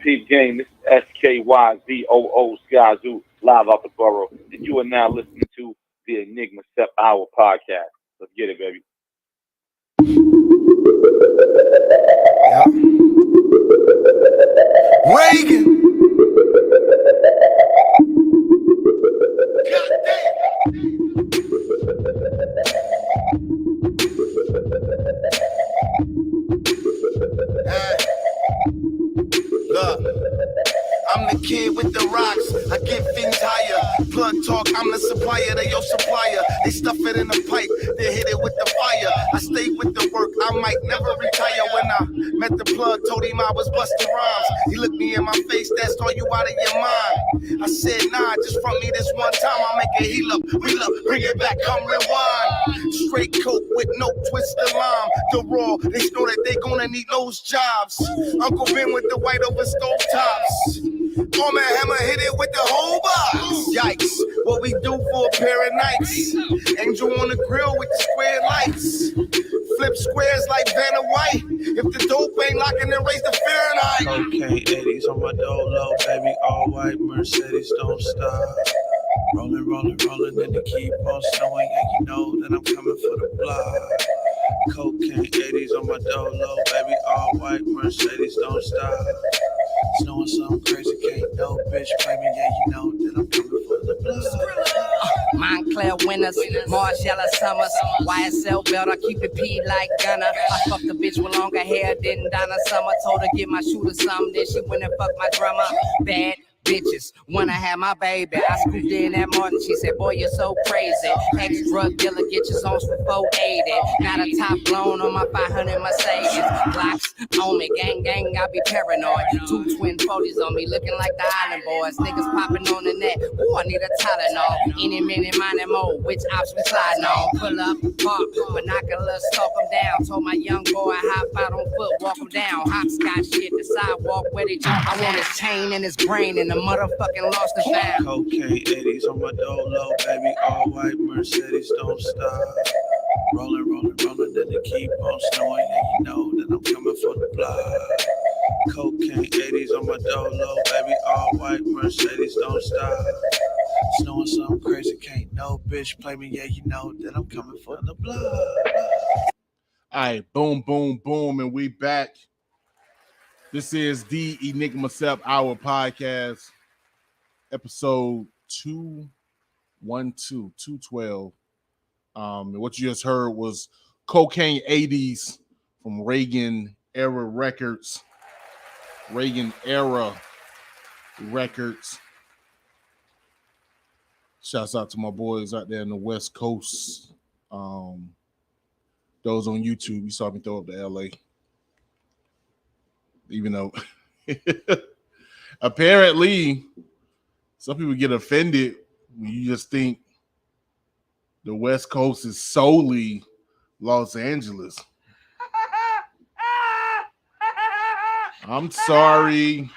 Peep Game. This is SKYZOO Skyzoo live out the borough, and you are now listening to the Enigma Sept Hour podcast. Let's get it, baby. Yeah. Reagan. Look, I'm the kid with the rocks. I get things higher. Plug talk, I'm the supplier. They your supplier. They stuff it in a pipe. They hit it with the fire. I stay with the work. I might never retire. When I met the plug, told him I was busting rhymes. He looked me in my face. That's all you out of your mind. I said, nah, just front me this one time. I'll make it heal up, reel up, bring it back, come rewind. Straight coke with no twist of lime. The raw, they know that they gonna need those jobs. Uncle Ben with the white over stove tops. Arm and Hammer hit it with the whole box. Yikes, what we do for a pair of Nikes. Angel on the grill with the square lights. Flip squares like Vanna White. If the dope ain't locking, then raise the Fahrenheit. Cocaine 80s on my dolo, baby, all white Mercedes don't stop. Rolling, rolling, rolling, and they keep on snowing, and you know that I'm coming for the block. Cocaine 80s on my dolo, baby, all white Mercedes don't stop. Snowing something crazy, can't no bitch play me, yeah, you know that I'm coming for the blood. Montclair Winners, Margiela Summers, YSL belt, I keep it P like Gunner. I fucked a bitch with longer hair, didn't Donna Summer. Told her get my shooter some, then she went and fucked my drummer. Bad bitches wanna have my baby. I scooped in that Martin, she said, boy, you're so crazy. Ex-drug dealer, get your zones for 480. Got a top blown on my 500 Mercedes. Glocks on me, gang, gang, I be paranoid. 2 twin 40s on me, looking like the Island Boys. Niggas popping on the net, ooh, I need a Tylenol. Any minute, mine and more, which ops we sliding on. Pull up, park, binoculars, stalk them down. Told my young boy, hop out on foot, walk them down. Hopscotch shit, the sidewalk where they jump. I want his chain and his brain and the motherfucking lost and found. Cocaine 80s on my dolo, baby, all white Mercedes don't stop. Rolling, rolling, rolling, then they keep on snowing, and you know that I'm coming for the blood. Cocaine 80s on my dolo, baby, all white Mercedes don't stop. Snowing something crazy, can't no bitch play me, yeah, you know that I'm coming for the blood. All right, boom, boom, boom, and we back. This is the Enigma Sept Hour podcast, episode 212. And what you just heard was Cocaine 80s from Reagan era records. Shouts out to my boys out there in the West Coast. Those on YouTube, you saw me throw up to LA. Even though apparently some people get offended when you just think the West Coast is solely Los Angeles. I'm sorry.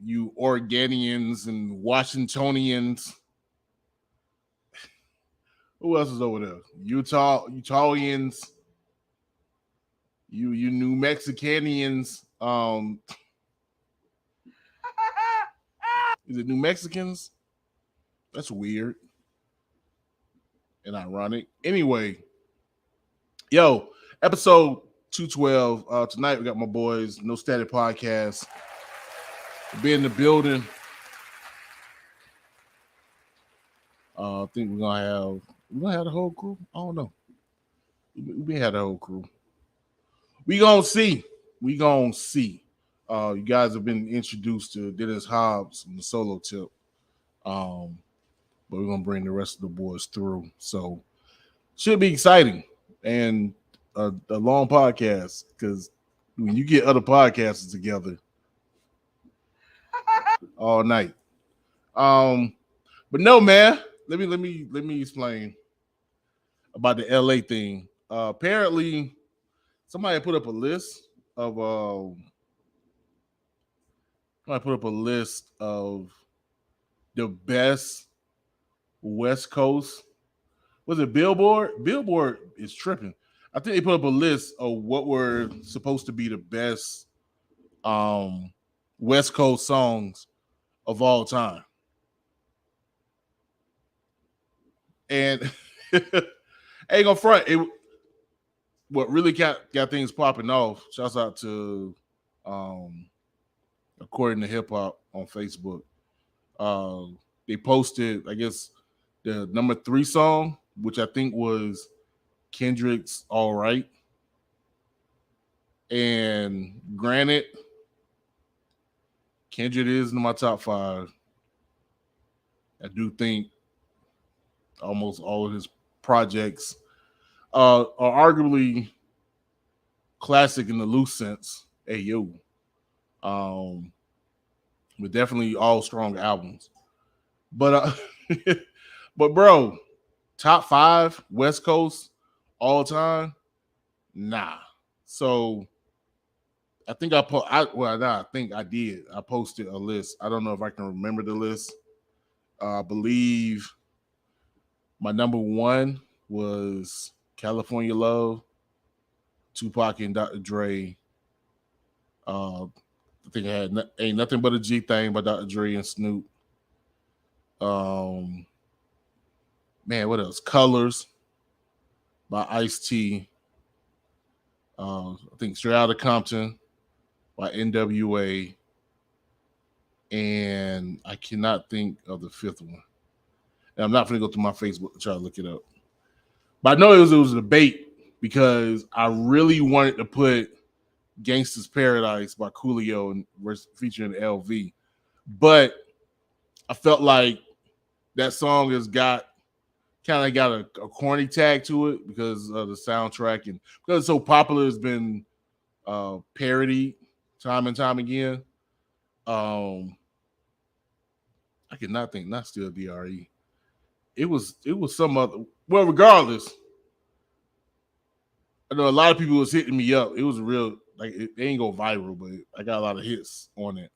You Oregonians and Washingtonians. Who else is over there? Utahians, you New Mexicanians. Is it New Mexicans? That's weird and ironic. Anyway, yo, episode 212. Tonight we got my boys, No Static Podcast. We'll be in the building. I think we're gonna have the whole crew. I don't know. We had the whole crew. We gonna see. You guys have been introduced to Dennis Hobbs on the solo tip. But we're gonna bring the rest of the boys through. So should be exciting and a long podcast, because when you get other podcasters together all night. But no, man. Let me explain about the LA thing. Apparently, somebody put up a list of the best West Coast. Was it Billboard? Billboard is tripping. I think they put up a list of what were supposed to be the best West Coast songs of all time. And ain't gonna front. What really got things popping off, shouts out to According to Hip Hop on Facebook. They posted, I guess, the number 3 song, which I think was Kendrick's All Right. And granted, Kendrick is in my top 5. I do think almost all of his projects are arguably classic in the loose sense. Hey, yo. But definitely all strong albums. But but bro, top 5 West Coast all time? Nah. So I think I think I did. I posted a list. I don't know if I can remember the list. I believe my number 1 was California Love, Tupac and Dr. Dre. I think I had Ain't Nothing But a G Thing by Dr. Dre and Snoop. Man, what else? Colors by Ice-T. I think Straight Outta Compton by NWA. And I cannot think of the 5th one. And I'm not going to go through my Facebook to try to look it up. But I know it was a debate because I really wanted to put Gangsta's Paradise by Coolio and featuring LV. But I felt like that song has got a corny tag to it because of the soundtrack and because it's so popular, it's been parodied time and time again. I could not think, not still DRE. It was some other. Well, regardless, I know a lot of people was hitting me up. It was real, like it ain't go viral, but I got a lot of hits on it.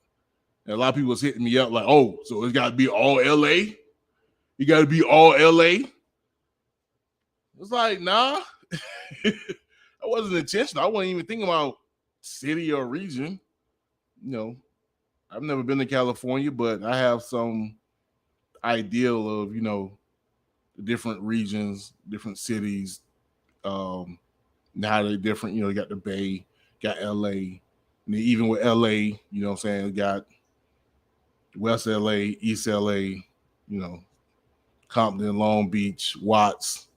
And a lot of people was hitting me up like, "Oh, so it's got to be all LA? You got to be all LA?" It's like, nah, that wasn't intentional. I wasn't even thinking about city or region. You know, I've never been to California, but I have some ideal of, you know, the different regions, different cities, now they're different. You know, you got the Bay, got LA, and then even with LA, you know what I'm saying, you got West LA, East LA, you know, Compton, Long Beach, Watts,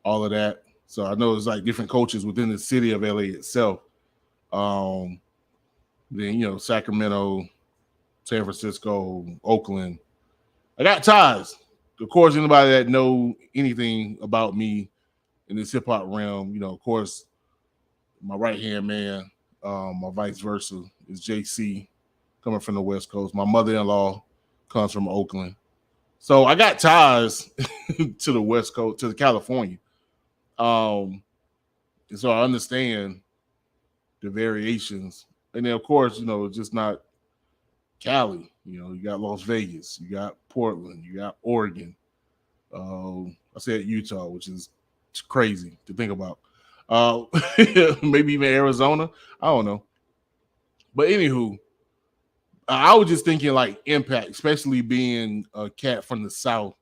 all of that. So I know it's like different cultures within the city of LA itself. Then, you know, Sacramento, San Francisco, Oakland. I got ties. Of course, anybody that know anything about me in this hip hop realm, you know, of course, my right-hand man, my vice versa, is JC, coming from the West Coast. My mother-in-law comes from Oakland. So I got ties to the West Coast, to California. And so I understand the variations. And then, of course, you know, it's just not Cali. You know, you got Las Vegas, you got Portland, you got Oregon. I said Utah, which is crazy to think about. Maybe even Arizona. I don't know. But anywho, I was just thinking like impact, especially being a cat from the South.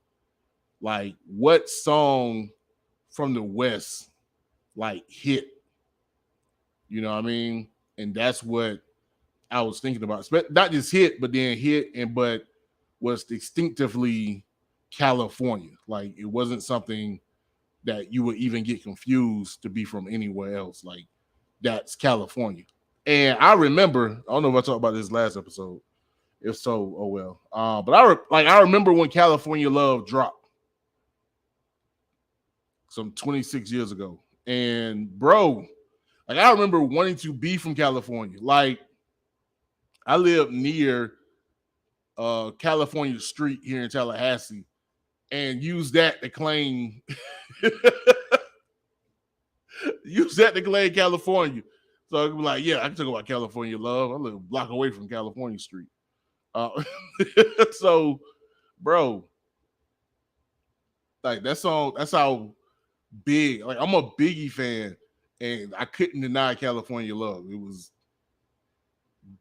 Like, what song from the West like hit? You know what I mean? And that's what I was thinking about. Not just hit, but then hit but was distinctively California. Like, it wasn't something that you would even get confused to be from anywhere else. Like, that's California. And I remember, I don't know if I talked about this last episode. If so, oh well. But I remember when California Love dropped some 26 years ago. And bro, like, I remember wanting to be from California. Like, I live near California Street here in Tallahassee and use that to claim California. So I can be like, yeah, I can talk about California Love. I live a block away from California Street. So, bro, like, that song, that's how big. Like, I'm a Biggie fan, and I couldn't deny California Love. It was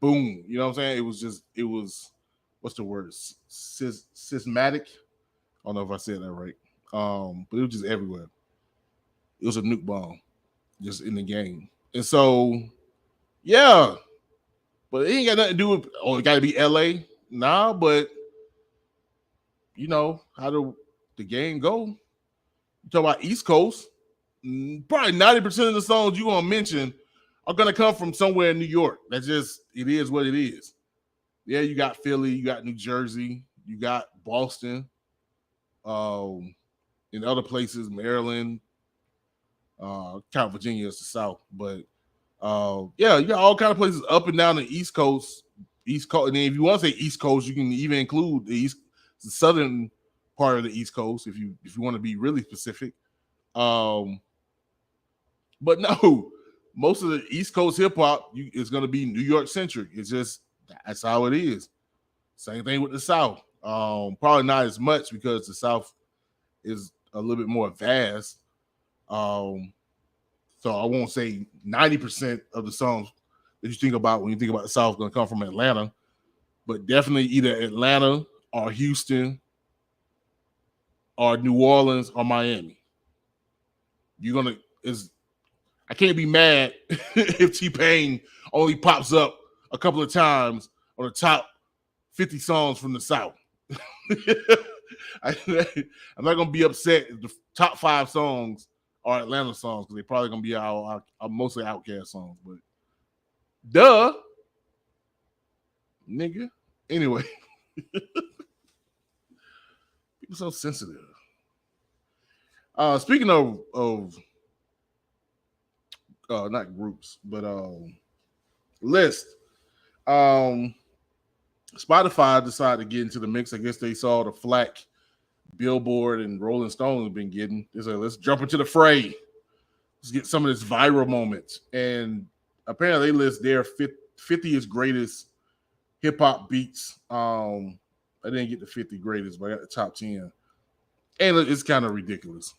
boom. You know what I'm saying? It was what's the word? Systematic. I don't know if I said that right. But it was just everywhere. It was a nuke bomb just in the game. And so, yeah. But it ain't got nothing to do with, it got to be LA. Nah, but you know, how the game go? You talk about East Coast, probably 90% of the songs you're going to mention are going to come from somewhere in New York. That's just, it is what it is. Yeah, you got Philly, you got New Jersey, you got Boston, in other places, Maryland, kind of Virginia is the South. But yeah, you got all kind of places up and down the East Coast. And then if you want to say East Coast, you can even include the southern part of the East Coast if you want to be really specific. But no, most of the East Coast hip hop is going to be New York centric. It's just that's how it is. Same thing with the South. Probably not as much because the South is a little bit more vast. So I won't say 90% of the songs that you think about when you think about the South going to come from Atlanta, but definitely either Atlanta or Houston or New Orleans or Miami. I can't be mad if T-Pain only pops up a couple of times on the top 50 songs from the South. I'm not going to be upset if the top 5 songs are Atlanta songs because they're probably going to be our mostly Outkast songs. But duh, nigga. Anyway, people so sensitive. Speaking of not groups, but list. Spotify decided to get into the mix. I guess they saw the flack Billboard and Rolling Stone have been getting. They said, let's jump into the fray. Let's get some of this viral moments. And apparently they list their 50th greatest hip-hop beats. I didn't get the 50 greatest, but I got the top 10. And it's kind of ridiculous.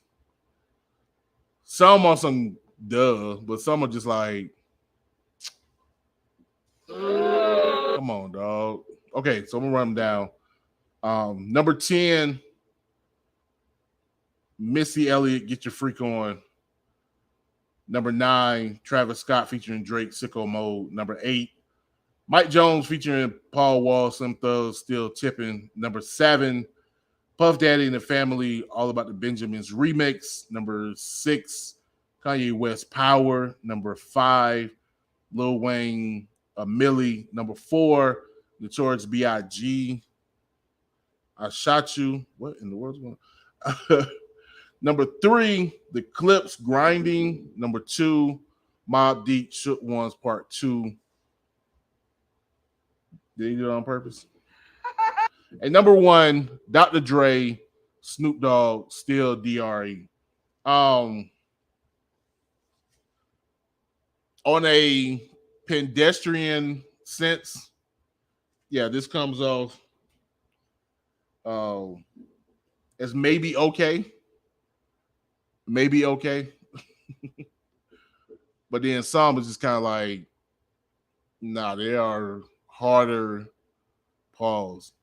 Some are some duh, but some are just like, come on, dog. Okay, so I'm going to run them down. Number 10, Missy Elliott, Get Your Freak On. Number 9, Travis Scott featuring Drake, Sicko Mode. Number 8, Mike Jones featuring Paul Wall, Slim Thug, Still Tipping. Number 7, Puff Daddy and the Family, All About the Benjamins remix. Number 6, Kanye West, Power. Number 5, Lil Wayne, Millie. Number 4, Notorious B.I.G., I Shot You. What in the world's going on? Number 3, The Clips, Grinding. Number 2, Mobb Deep, Shook Ones Part 2. Did he do it on purpose? And number 1, Dr. Dre, Snoop Dogg, Still DRE. On a pedestrian sense, yeah, this comes off as maybe okay. Maybe okay. But then some is just kind of like, nah, they are harder pause.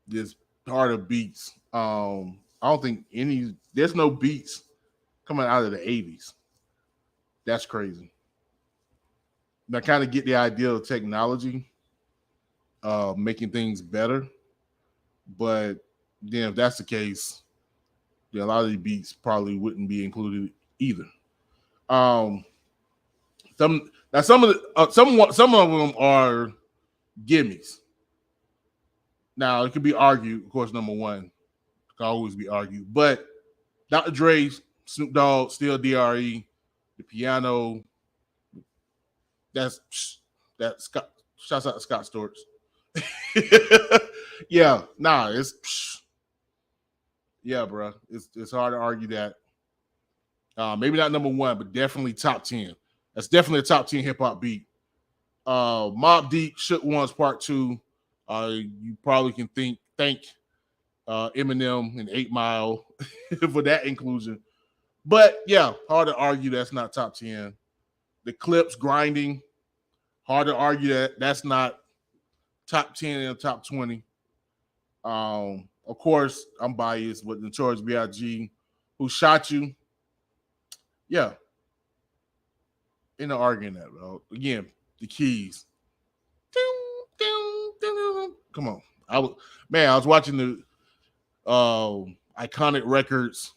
Just harder beats. I don't think there's no beats coming out of the 80s. That's crazy. And I kind of get the idea of technology making things better. But then if that's the case, then a lot of the beats probably wouldn't be included either. Some of them are gimmies. Now it could be argued, of course. Number 1 can always be argued, but Dr. Dre, Snoop Dogg, Still DRE, the piano. That's Scott. Shouts out to Scott Storch. Yeah, nah, yeah, bro. It's hard to argue that. Maybe not number 1, but definitely top 10. That's definitely a top 10 hip hop beat. Mobb Deep, Shook Ones Part 2. You probably can thank Eminem and 8 Mile for that inclusion. But yeah, hard to argue that's not top 10. The Clips grinding, hard to argue that that's not top 10 and top 20. Of course, I'm biased with Notorious B.I.G. Who Shot You. Yeah. In the arguing that, bro. Again, the keys. Come on. I was watching the Iconic Records.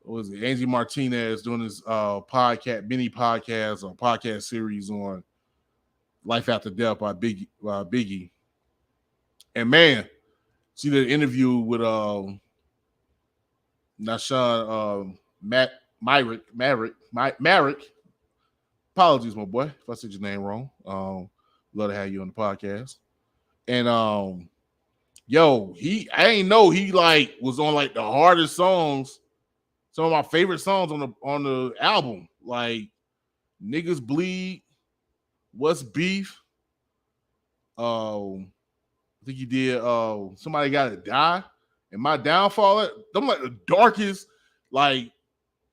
What was it? Angie Martinez doing this mini podcast or podcast series on Life After Death by Biggie. And man, see the interview with Nashawn Maverick. Apologies, my boy, if I said your name wrong. Love to have you on the podcast. And I ain't know he like was on like the hardest songs, some of my favorite songs on the album, like Niggas Bleed, What's Beef. I think he did Somebody Gotta Die, and My Downfall. Them like the darkest, like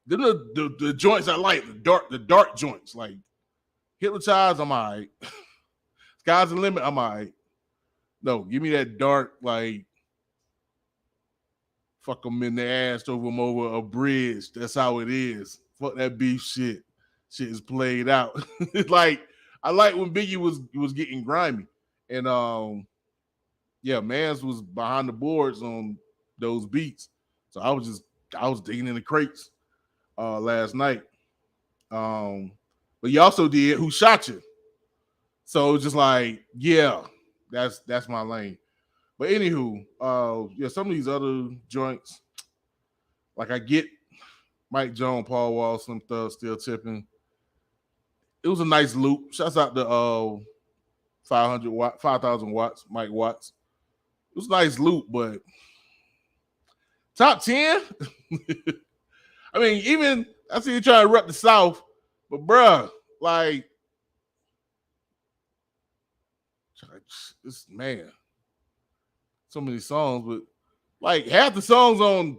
them the joints I like, the dark joints, like Hypnotized, I'm all right. Sky's the Limit, I'm all right. No, give me that dark, like fuck them in the ass, throw them over a bridge. That's how it is. Fuck that beef shit. Shit is played out. Like I like when Biggie was getting grimy, and Mans was behind the boards on those beats. So I was digging in the crates last night. But you also did Who Shot You? So it's just like, yeah, that's my lane. But anywho, some of these other joints, like I get Mike Jones, Paul Wall, Slim Thug, Still Tipping. It was a nice loop. Shouts out to 5,000 watts, Mike Watts. It was a nice loop, but top 10? I mean, even I see you trying to rep the South, but bruh, like, this man, so many songs, but like half the songs on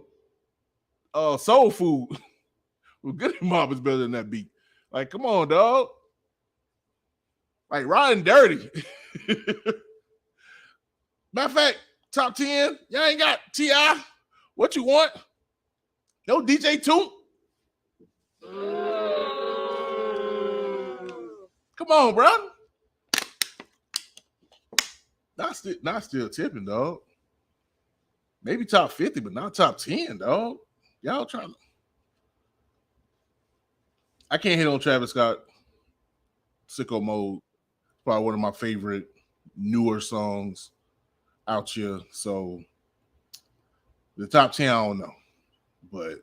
Soul Food with Goody Mob is better than that beat. Like, come on, dog. Like Riding Dirty. Matter of fact, top 10, y'all ain't got T.I. What you want? No DJ Toot? Come on, bro. Not still tipping, dog. Maybe top 50, but not top 10, dog. Y'all trying to. I can't hit on Travis Scott. Sicko Mode. Probably one of my favorite newer songs out here. So the top 10, I don't know. But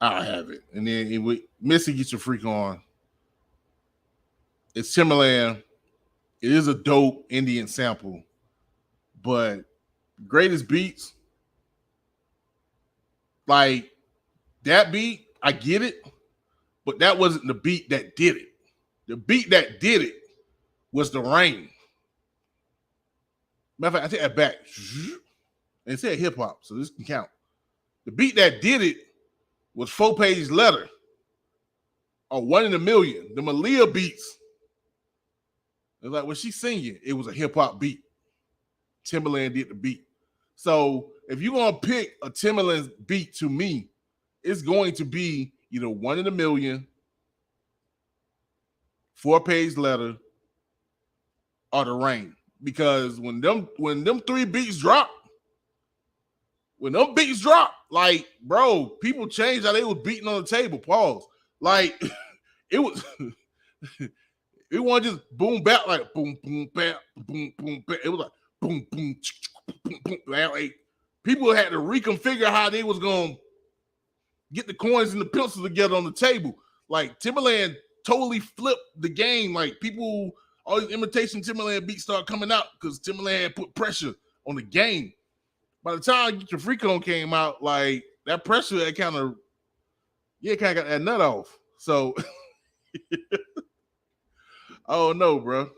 I'll have it. And then Missy Get Your Freak On. It's Timberland. It is a dope Indian sample. But greatest beats, like that beat, I get it. But that wasn't the beat that did it. The beat that did it was The Rain. Matter of fact, I take that back. And it said hip hop, so this can count. The beat that did it was 4-Page Letter or One in a Million. The Malia beats. It's like when she's singing, it was a hip hop beat. Timberland did the beat. So if you're gonna pick a Timberland beat, to me, it's going to be either One in a Million, 4-Page Letter, or The Rain. Because when them three beats drop, like, bro, people changed how they was beating on the table. Pause. Like, it was it wasn't just boom bap, like boom boom bap, boom boom bap. It was like boom boom boom boom. Like, people had to reconfigure how they was gonna get the coins and the pencils together on the table. Like, Timberland totally flipped the game. Like, people, all these imitation Timberland beats started coming out because Timberland had put pressure on the game. By the time Get Your Freak On came out, like, that pressure had kind of got that nut off. So I don't know, bro.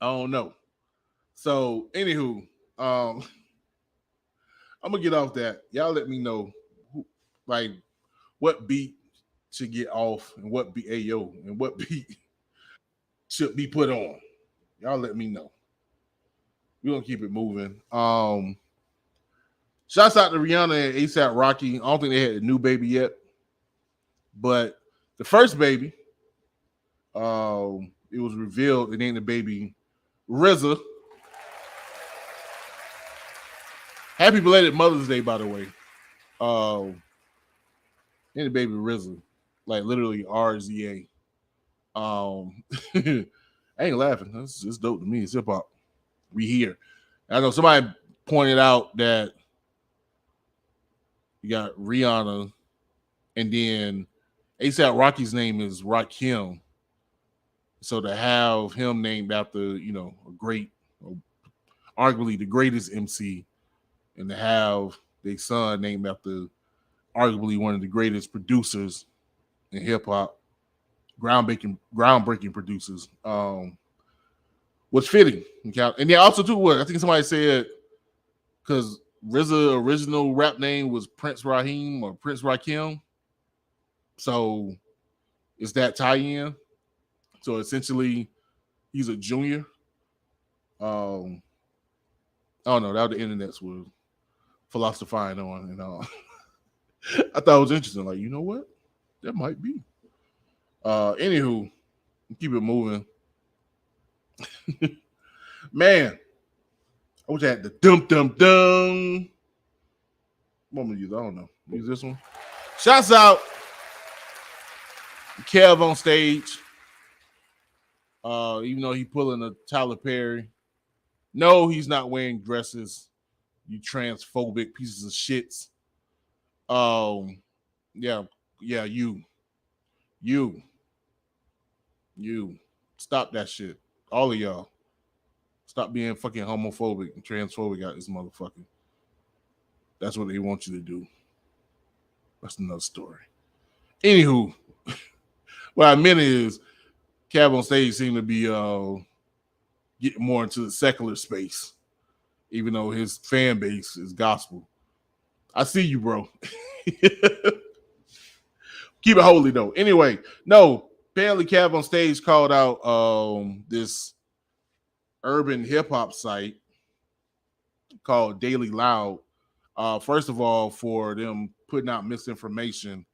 I don't know. So, anywho, I'm gonna get off that. Y'all let me know who, like what beat should get off and what beat Ayo and what beat should be put on. Y'all let me know. We're gonna keep it moving. Shouts out to Rihanna and ASAP Rocky. I don't think they had a new baby yet, but the first baby, it was revealed they named the baby RZA. Happy belated Mother's Day, by the way. Named the baby RZA, like literally RZA. I ain't laughing. That's just dope to me. It's hip hop. We here. I know somebody pointed out that you got Rihanna, and then ASAP Rocky's name is Rakim. So to have him named after, a great, arguably the greatest MC, and to have their son named after arguably one of the greatest producers in hip hop, groundbreaking producers, was fitting. And then also too, what I think somebody said, because RZA original rap name was Prince Raheem or Prince Rakim, so it's that tie-in. So essentially, he's a junior. I don't know. That was the internet's was philosophizing on, and I thought it was interesting. Like, you know what? That might be. Anywho, keep it moving. Man, I wish I had the dum. What am I use? I don't know. Use this one. Shouts out KevOnStage. Even though he pulling a Tyler Perry. No, he's not wearing dresses. You transphobic pieces of shits. Yeah, you. Stop that shit. All of y'all. Stop being fucking homophobic and transphobic out this motherfucker. That's what they want you to do. That's another story. Anywho, what I meant is KevOnStage seemed to be getting more into the secular space, even though his fan base is gospel. I see you, bro. Keep it holy, though. Anyway, no, apparently KevOnStage called out this urban hip-hop site called Daily Loud. First of all, for them putting out misinformation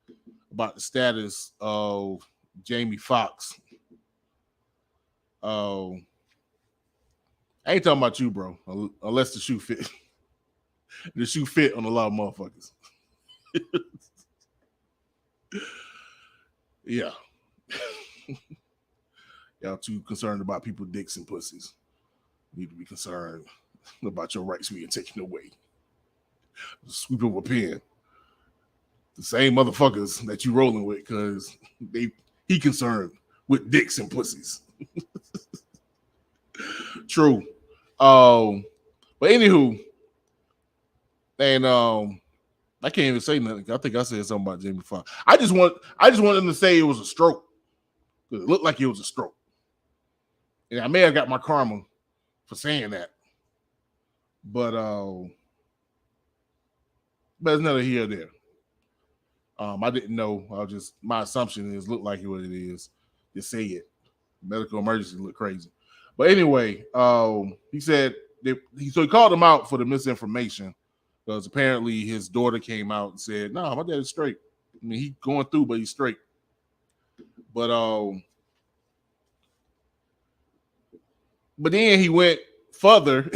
about the status of Jamie Foxx. I ain't talking about you, bro, unless the shoe fit. The shoe fit on a lot of motherfuckers. Yeah. Y'all too concerned about people dicks and pussies. You need to be concerned about your rights being taken away. Sweep of a pen. The same motherfuckers that you rolling with, because he concerned with dicks and pussies. True. But anywho, and I can't even say nothing. I think I said something about Jamie Foxx. I just want them to say it was a stroke. It looked like it was a stroke. And I may have got my karma for saying that. But it's neither here or there. I didn't know. My assumption is look like what it is. Just say it. Medical emergency look crazy. But anyway, he said he called him out for the misinformation, because apparently his daughter came out and said, "No, my dad is straight. I mean, he's going through, but he's straight." But then he went further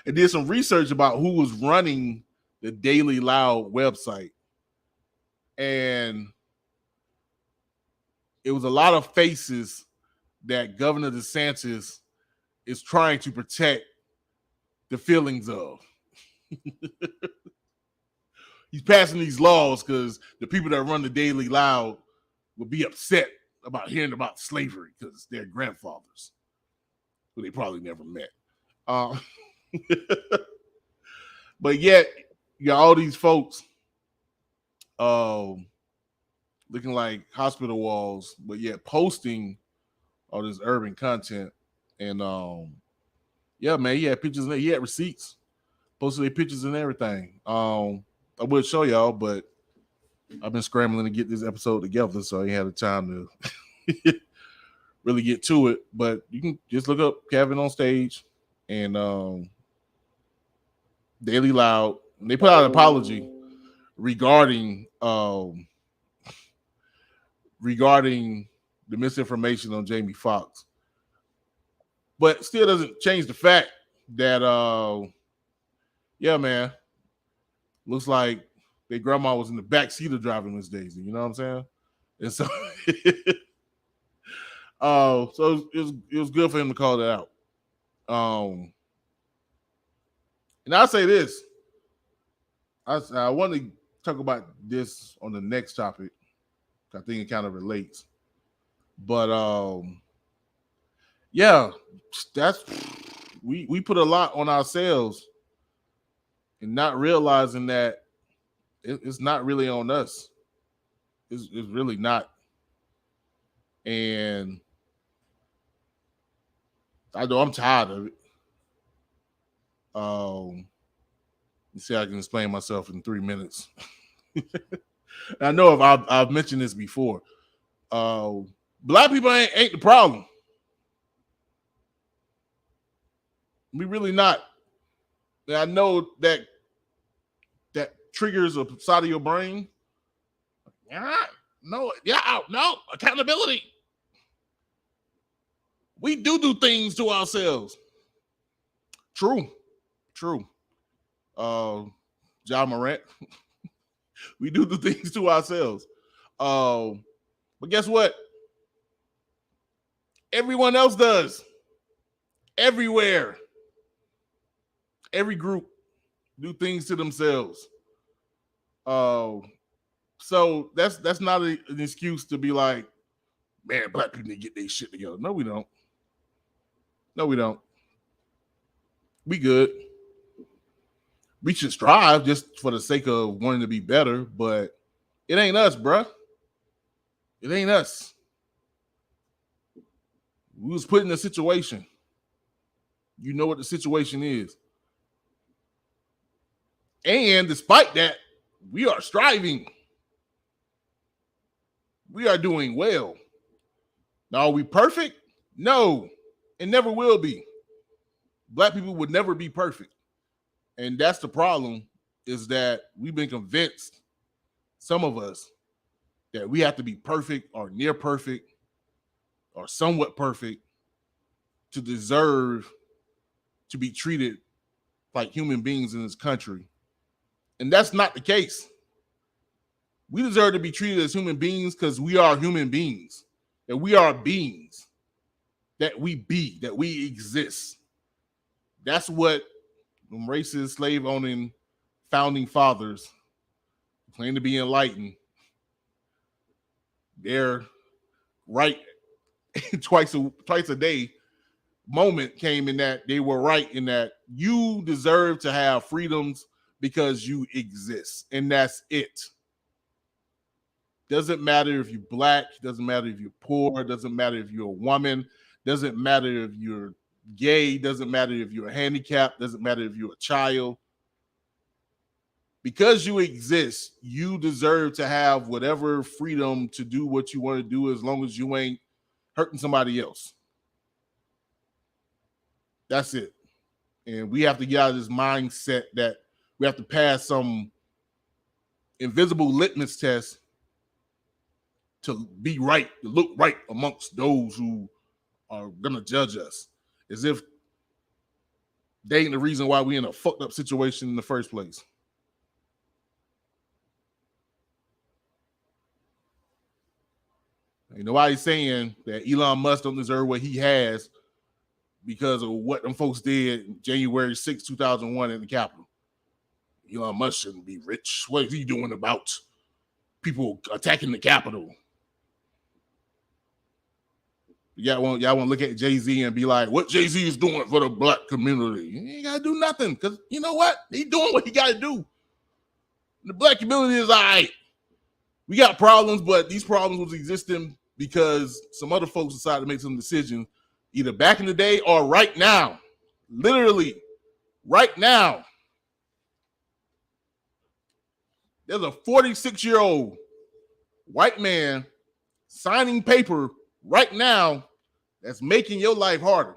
and did some research about who was running the Daily Loud website. And it was a lot of faces that Governor DeSantis is trying to protect the feelings of. He's passing these laws because the people that run the Daily Loud will be upset about hearing about slavery because they're grandfathers who they probably never met. But yet, you got all these folks looking like hospital walls, but yet posting all this urban content. And yeah, man, he had pictures, he had receipts Posted their pictures and everything. I would show y'all, but I've been scrambling to get this episode together, so I ain't had the time to really get to it. But you can just look up KevOnStage and Daily Loud. And they put out an apology regarding the misinformation on Jamie Foxx. But still doesn't change the fact that yeah, man, looks like their grandma was in the back seat of driving Miss Daisy. You know what I'm saying? And so, so it was good for him to call that out. And I'll say this: I want to talk about this on the next topic. I think it kind of relates, but yeah, that's we put a lot on ourselves and not realizing that it's not really on us. It's really not. And I know I'm tired of it. Let's see, I can explain myself in 3 minutes. I know if I've mentioned this before. Black people ain't the problem. We really not. And I know that triggers a side of your brain. No, accountability. We do things to ourselves. True. Ja Morant. We do the things to ourselves. But guess what? Everyone else does. Everywhere. Every group do things to themselves. So that's not an excuse to be like, man, black people need to get their shit together. No, we don't. We good. We should strive just for the sake of wanting to be better, but it ain't us, bruh. It ain't us. We was put in a situation. You know what the situation is. And despite that, we are striving. We are doing well. Now, are we perfect? No, and never will be. Black people would never be perfect. And that's the problem, is that we've been convinced, some of us, that we have to be perfect or near perfect or somewhat perfect to deserve to be treated like human beings in this country. And that's not the case. We deserve to be treated as human beings because we are human beings, that we are beings, that we be, that we exist. That's what racist, slave-owning founding fathers claim to be enlightened. Their right twice a day moment came in that they were right in that you deserve to have freedoms because you exist, and that's it. Doesn't matter if you're black, doesn't matter if you're poor, doesn't matter if you're a woman, doesn't matter if you're gay, doesn't matter if you're handicapped, doesn't matter if you're a child. Because you exist, you deserve to have whatever freedom to do what you want to do as long as you ain't hurting somebody else. That's it. And we have to get out of this mindset that we have to pass some invisible litmus test to be right, to look right amongst those who are going to judge us, as if they ain't the reason why we in a fucked up situation in the first place. Ain't nobody saying that Elon Musk don't deserve what he has because of what them folks did January 6, 2001 in the Capitol. Elon Musk shouldn't be rich. What is he doing about people attacking the Capitol? Y'all want to look at Jay-Z and be like, what Jay-Z is doing for the black community? He ain't got to do nothing, because you know what? He doing what he got to do. The black community is all right. We got problems, but these problems was existing because some other folks decided to make some decisions either back in the day or right now. Literally, right now. There's a 46-year-old white man signing paper right now that's making your life harder.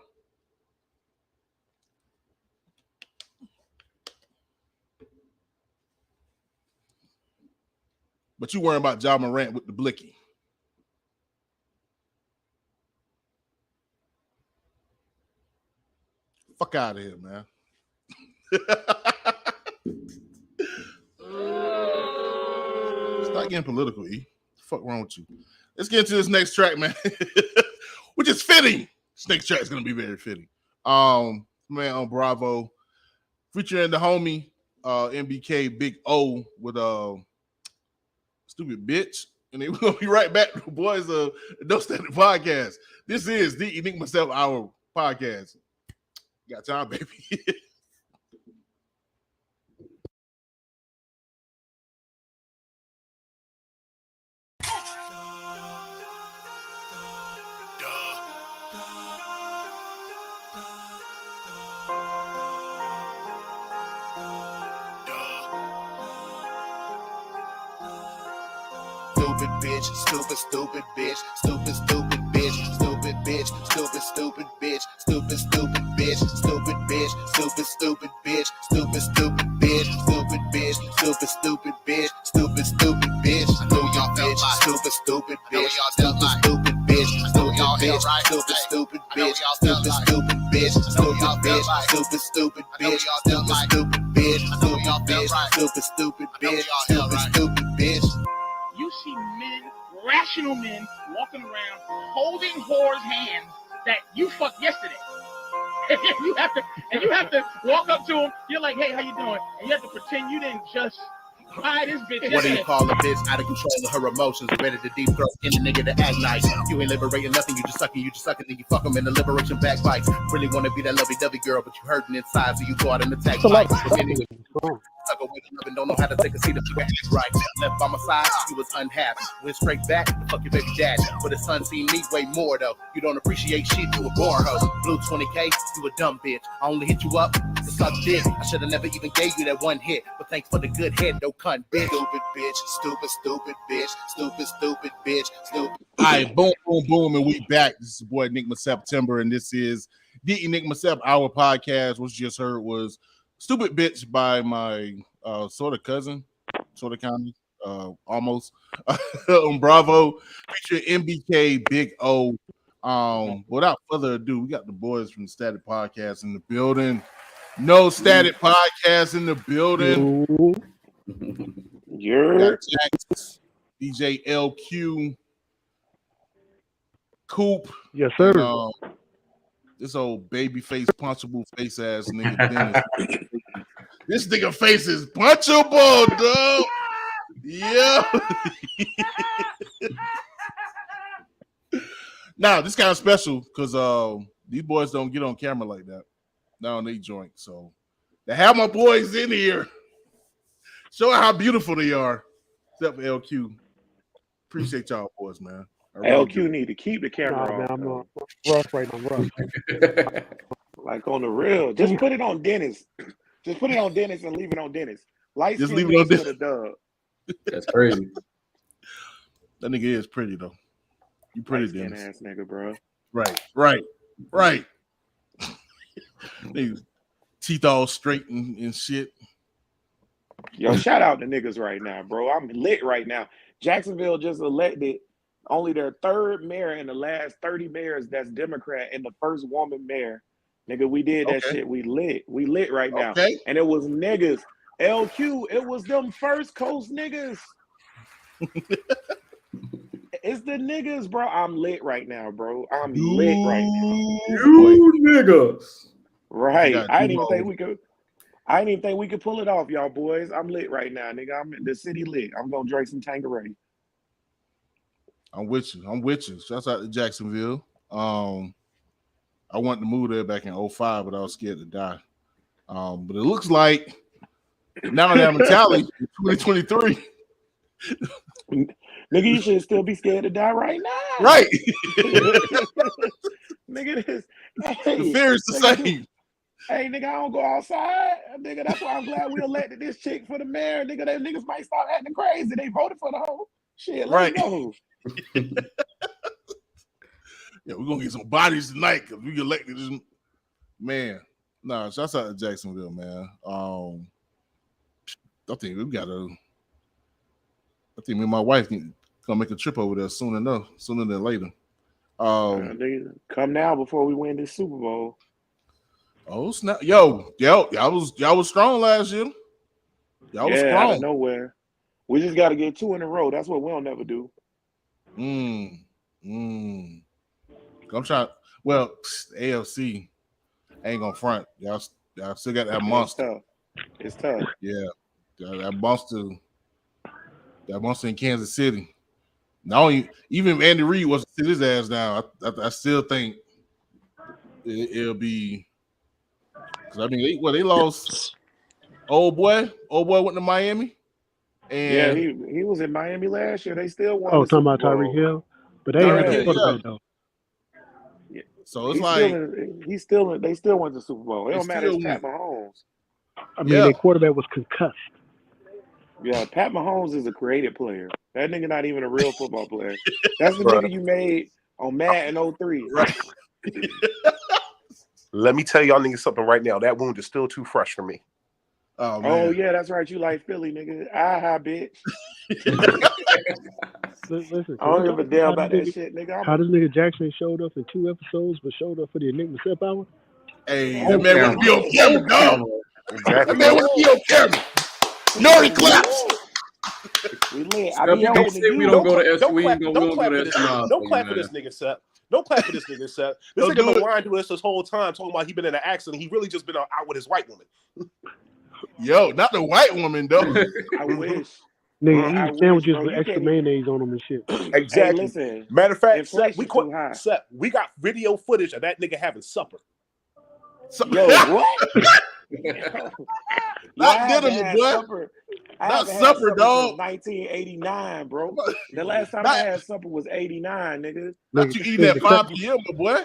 But you worrying about Ja Morant with the blicky. Fuck out of here, man. Stop getting political, E. What the fuck wrong with you? Let's get into this next track, man. Which is fitting. This next track is gonna be very fitting. Man, Umbravo, featuring the homie MBK BigO with Stupid Bitch. And then we're gonna be right back, boys. No Standard Podcast. This is the Enigma Sept Hour podcast. Got time, baby. Stupid bitch, stupid bitch, stupid bitch, stupid bitch, stupid bitch, stupid bitch, stupid bitch, stupid bitch, stupid bitch, stupid bitch, stupid bitch, stupid bitch. I know y'all bitch, stupid bitch, stupid bitch, stupid bitch, stupid bitch, stupid bitch, stupid bitch, stupid bitch, stupid bitch, stupid bitch, stupid bitch. You see men, rational men, walking around holding whores' hands that you fucked yesterday. And you have to walk up to them. You're like, hey, how you doing? And you have to pretend you didn't just buy this bitch. What do you call a bitch? Out of control of her emotions, ready to deep throat in the nigga to act nice. You ain't liberating nothing, you just sucking, then you fuck them in the liberation backbites. Really want to be that lovey-dovey girl, but you hurting inside, so you go out and attack fight. Suck away the love and don't know how to take a seat if you act right. Left by my side, you was unhappy. Went straight back, fuck your baby daddy. But his son seen me way more though. You don't appreciate shit, you a born hoe. Blue 20K, you a dumb bitch. I only hit you up to suck dick. I should have never even gave you that one hit. But thanks for the good head, no cunt bitch. Stupid bitch, stupid bitch, stupid bitch, stupid. All right, boom, boom, boom, and we back. This is your boy Enigma September, and this is the Enigma Sept Hour podcast. What you just heard was Stupid Bitch by my sort of cousin, sort of kind of, almost. Umbravo, featuring MBK BigO. Without further ado, we got the boys from the Static Podcast in the building. No Static Podcast in the building. You're Jax, DJ LQ, Coop. Yes, sir. And, this old baby face, punchable face ass nigga Dennis. This nigga face is punchable, dog. Yeah. Now, this kind of special because these boys don't get on camera like that. Not on they joint. So to have my boys in here, showing how beautiful they are. Except for LQ. Appreciate y'all boys, man. LQ need to keep the camera on. Man, I'm rough right now. Rough. Like on the real. Just put it on Dennis. Just put it on Dennis and leave it on Dennis. Light Just skin leave it on Dennis. Dub. That's crazy. That nigga is pretty though. You pretty, Light-skinned Dennis. ass nigga, bro. Right. Niggas teeth all straight and shit. Yo, shout out to niggas right now, bro. I'm lit right now. Jacksonville just elected only their third mayor in the last 30 mayors that's Democrat and the first woman mayor. Nigga, we did that shit. We lit right now. Okay. And it was niggas. LQ, it was them First Coast niggas. It's the niggas, bro. I'm lit right now, bro. I'm lit right now. You niggas. Right. I didn't even think we could pull it off, y'all boys. I'm lit right now, nigga. I'm in the city lit. I'm gonna drink some Tanqueray. I'm with you. Shouts out to Jacksonville. I wanted to move there back in 2005, but I was scared to die. But it looks like now that I'm in Tally in 2023. Nigga, you should still be scared to die right now. Right. Nigga, this. The fear is the same. Hey, nigga, I don't go outside. Nigga, that's why I'm glad we elected this chick for the mayor. Nigga, they niggas might start acting crazy. They voted for the hoe. Shit, let's go. Yeah, we're gonna get some bodies tonight because we elected this man. Nah, shouts out to Jacksonville, man. I think we gotta. I think me and my wife can gonna make a trip over there sooner than later. Nigga, come now before we win this Super Bowl. Oh snap! Yo, y'all was strong last year. Y'all was strong. Out of nowhere. We just got to get 2 in a row. That's what we'll never do. I'm trying. Well, AFC ain't gonna front. Y'all still got that monster. It's tough. Yeah, that monster in Kansas City. Now, even if Andy Reid was to sit his ass down, I still think it'll be. I mean, they lost. Old boy went to Miami. And he was in Miami last year. They still won. Oh, talking about Tyreek Hill, but they ain't had quarterback though. Yeah. So it's like they still went to the Super Bowl. It don't matter. It's Pat Mahomes. I mean, their quarterback was concussed. Yeah, Pat Mahomes is a creative player. That nigga not even a real football player. That's the nigga you made on Madden 03. Right. Let me tell y'all niggas something right now. That wound is still too fresh for me. Oh yeah, that's right. You like Philly, nigga. Bitch. Listen, I don't give a damn about that shit, nigga. How does nigga Jackson showed up in 2 episodes, but showed up for the Enigma Sept Hour? Hey, that man want to be on camera, dog. Exactly. That man want to be on camera. Naughty claps. Don't clap for this nigga, Seth. Don't clap for this nigga, Seth. This nigga been lying to us this whole time, talking about he been in an accident. He really just been out with his white woman. Yo, not the white woman though. I wish. Nigga, eat sandwiches with extra mayonnaise on them and shit. Exactly. Hey, listen, matter of fact, Seth, we got video footage of that nigga having supper. Yo, what? Not dinner, boy. Not supper, dog. 1989, bro. The last time I had supper was 89, nigga. Not you eating at 5 p.m., my boy.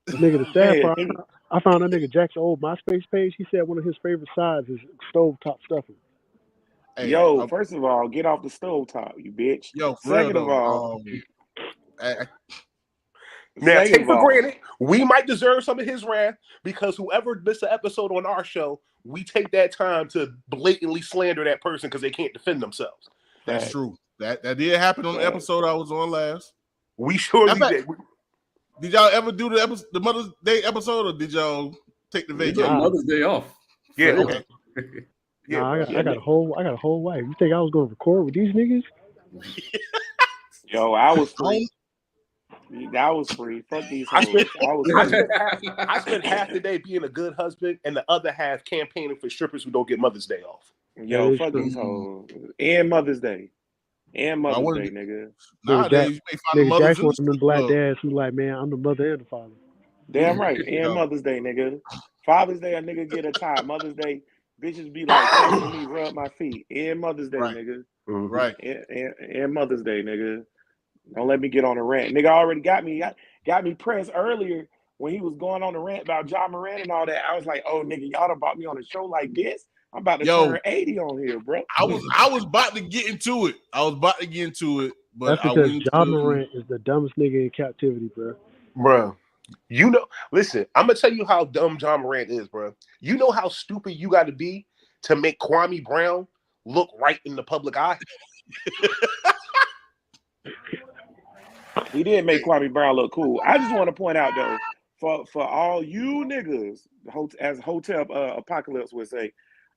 Nigga, the sad part, I found that nigga Jack's old MySpace page. He said one of his favorite sides is stovetop stuffing. Hey, first of all, get off the stovetop, you bitch. Yo, second of all, now take for granted, we might deserve some of his wrath because whoever missed an episode on our show, we take that time to blatantly slander that person because they can't defend themselves. That's true. That did happen on the episode I was on last. We surely did. Did y'all ever do the Mother's Day episode, or did y'all take the vacation? Mother's Day off. Yeah. Okay. Yeah, I got a whole wife. You think I was gonna record with these niggas? Yo, I was free. That was free. Fuck these hoes. I spent half the day being a good husband and the other half campaigning for strippers who don't get Mother's Day off. Yo, fuck these hoes. And Mother's Day. And Mother's Day, nigga. Nowadays, nigga Jack's one of them black dads who like, man, I'm the mother and the father. Damn right. And Mother's Day, nigga. Father's Day, a nigga get a tie. Mother's Day, bitches be like, touching me, rub my feet. And Mother's Day, nigga. Right. And Mother's Day, nigga. Don't let me get on a rant. Nigga already got me pressed earlier when he was going on the rant about Ja Morant and all that. I was like, oh, nigga, y'all done brought me on a show like this. I'm about to turn 80 on here, bro. I was about to get into it. But that's because Ja Morant is the dumbest nigga in captivity, bro. Bro, you know, listen, I'm gonna tell you how dumb Ja Morant is, bro. You know how stupid you got to be to make Kwame Brown look right in the public eye. He did make Kwame Brown look cool. I just want to point out though, for all you niggas, as Hotep Apocalypse would say,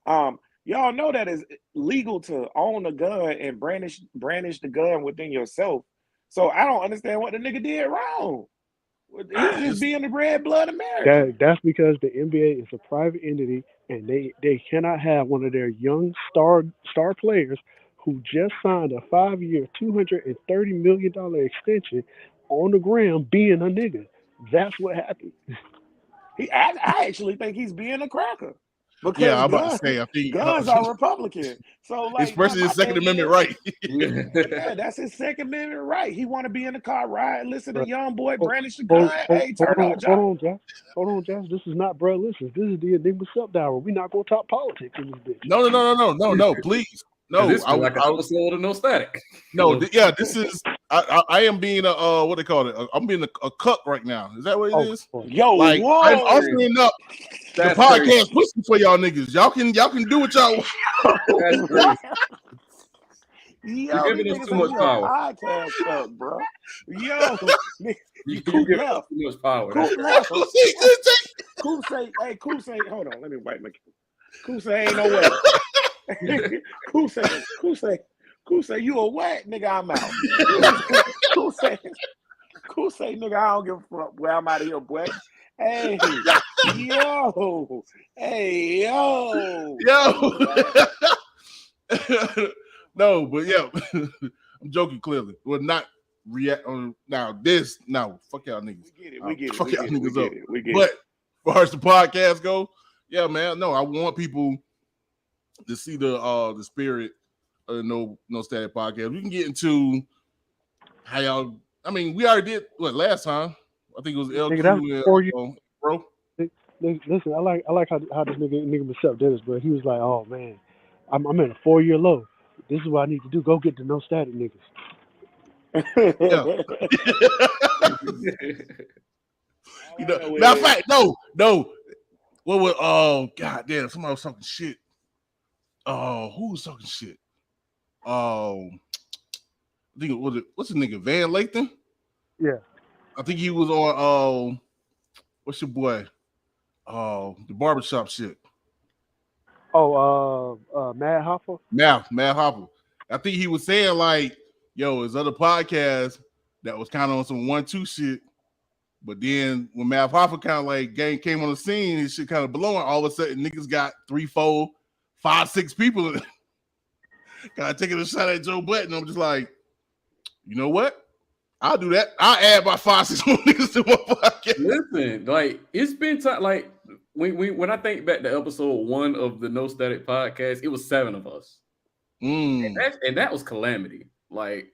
y'all know that it's legal to own a gun and brandish the gun within yourself. So I don't understand what the nigga did wrong. He's just being the red blood American. That's because the NBA is a private entity and they cannot have one of their young star players who just signed a 5-year, $230 million extension on the ground being a nigga. That's what happened. I actually think he's being a cracker. Because Yeah, I'm about to say, I think guns are Republican. So like, especially his Second Amendment right. yeah, that's his Second Amendment right. He want to be in the car, ride, listen to young boy brandish the Hold, gun. hold, Hey, turn up, Josh. hold on, Josh. Hold on, Josh. This is not bro. Listen, this is the Enigma Sept Hour. We're not gonna talk politics in this bitch. No, please. No, this is like an episode of No Static. No, this is I am being a what they call it. I'm being a cuck right now. Is that what it is? Yo, like whoa. I'm offering up That's the podcast crazy. pussy for y'all niggas. Y'all can do what y'all want. That's crazy. Yo, You're giving us too much power. Podcast up, bro. Yo, You're Coop giving left. us too much power. Coop left. Coop say, hold on, let me wipe my. Coop say, ain't no way. Coop say, you a what? Nigga, I'm out. Coop say, nigga, I don't give a fuck. Boy, I'm out of here, boy. Hey, yo. No, but yeah, I'm joking clearly. Well, not react on now. This now, fuck y'all niggas. We get it. Fuck y'all niggas up. We get But it. as far as the podcast go, yeah, man. No, I want people to see the spirit of No Static podcast. We can get into how y'all. I mean, we already did what last time. I think it was LQ and bro. Listen, I like how this nigga Sept did this, bro. He was like, oh man, I'm at a 4-year low. This is what I need to do. Go get the No Static niggas. Yeah. Matter of fact, no. What was goddamn, somebody was talking shit. Who was talking shit? I think it was what's the nigga? Van Lathan? Yeah. I think he was on what's your boy? The barbershop shit. Mad Hopper? Mad Hopper. I think he was saying like, yo, his other podcast that was kind of on some 1-2 shit. But then when Mad Hopper kind of like came on the scene, his shit kind of blowing. All of a sudden, niggas got 3, 4, 5, 6 people kind of taking a shot at Joe Button. I'm just like, you know what? I'll do that. I'll add my 5, 6 more niggas to my podcast. Listen, like it's been time. Like when I think back to episode 1 of the No Static podcast, it was 7 of us, and that was calamity. Like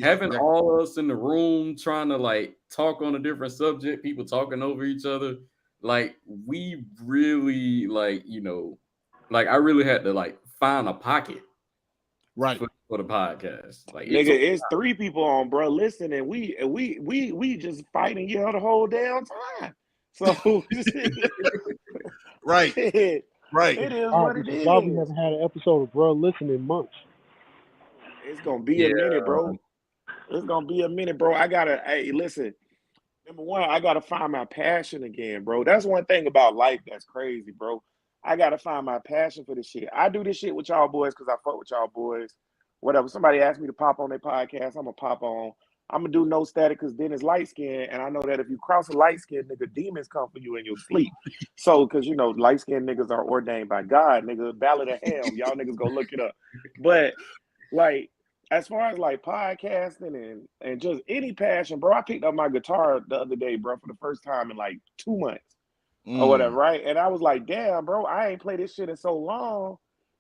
having all of us in the room trying to like talk on a different subject, people talking over each other. Like we really like I really had to like find a pocket right for the podcast. Like nigga, it's 3 people on, bro. Listen, and we just fighting you the whole damn time. So right. It is what it is. Why we haven't had an episode of bro listen in months? It's gonna be a minute, bro. It's gonna be a minute, bro. Hey, listen. Number one, I gotta find my passion again, bro. That's one thing about life that's crazy, bro. I gotta find my passion for this shit. I do this shit with y'all boys because I fuck with y'all boys. Whatever. Somebody asked me to pop on their podcast, I'm gonna pop on. I'm gonna do No Static because then it's light skin, and I know that if you cross a light skin nigga, demons come for you in your sleep. So, because light skinned niggas are ordained by God, nigga. Ballad of Heem, y'all niggas go look it up. But like, as far as like podcasting and just any passion, bro, I picked up my guitar the other day, bro, for the first time in like 2 months or whatever, right? And I was like, damn, bro, I ain't played this shit in so long.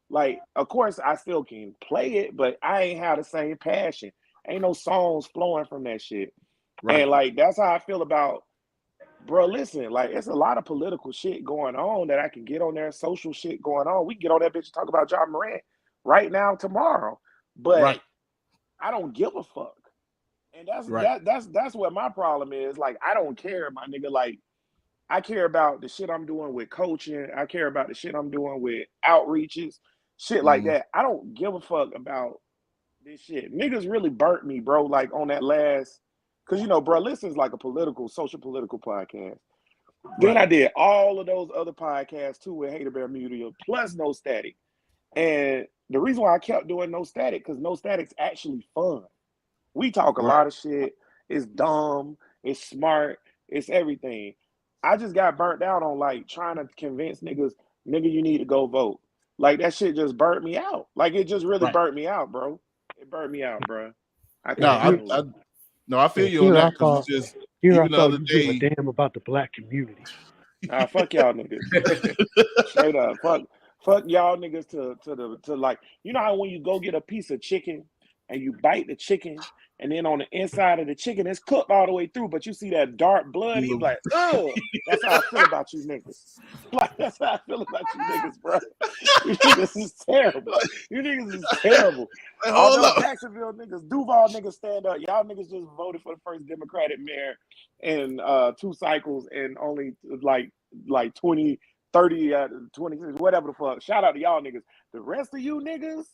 Like, of course, I still can play it, but I ain't have the same passion. Ain't no songs flowing from that shit. Right. And like, that's how I feel about, bro, listen, like, it's a lot of political shit going on that I can get on there, social shit going on. We can get on that bitch and talk about Ja Morant right now, tomorrow. But I don't give a fuck. And that's what my problem is. Like, I don't care, my nigga. Like, I care about the shit I'm doing with coaching. I care about the shit I'm doing with outreaches, shit like that. I don't give a fuck about this shit. Niggas really burnt me, bro, like on that last, because, bro, listen is like a social political podcast. Then I did all of those other podcasts too with Hater Bear Media, plus No Static. And the reason why I kept doing No Static, because No Static's actually fun. We talk a lot of shit. It's dumb. It's smart. It's everything. I just got burnt out on like trying to convince niggas, you need to go vote. Like that shit just burnt me out. Like it just really burnt me out, bro. It burnt me out, bro. I feel you on that because it's just even the other day. Give a damn about the black community. Fuck y'all niggas. Straight up. Fuck y'all niggas to like, you know how when you go get a piece of chicken and you bite the chicken and then on the inside of the chicken it's cooked all the way through, but you see that dark blood, and you like, ugh. That's how I feel about you niggas. Like, that's how I feel about you niggas, bro. You niggas is terrible. You niggas is terrible. All those Jacksonville niggas, Duval niggas stand up. Y'all niggas just voted for the first Democratic mayor in 2 cycles and only like 20, 30, 26, whatever the fuck. Shout out to y'all niggas. The rest of you niggas,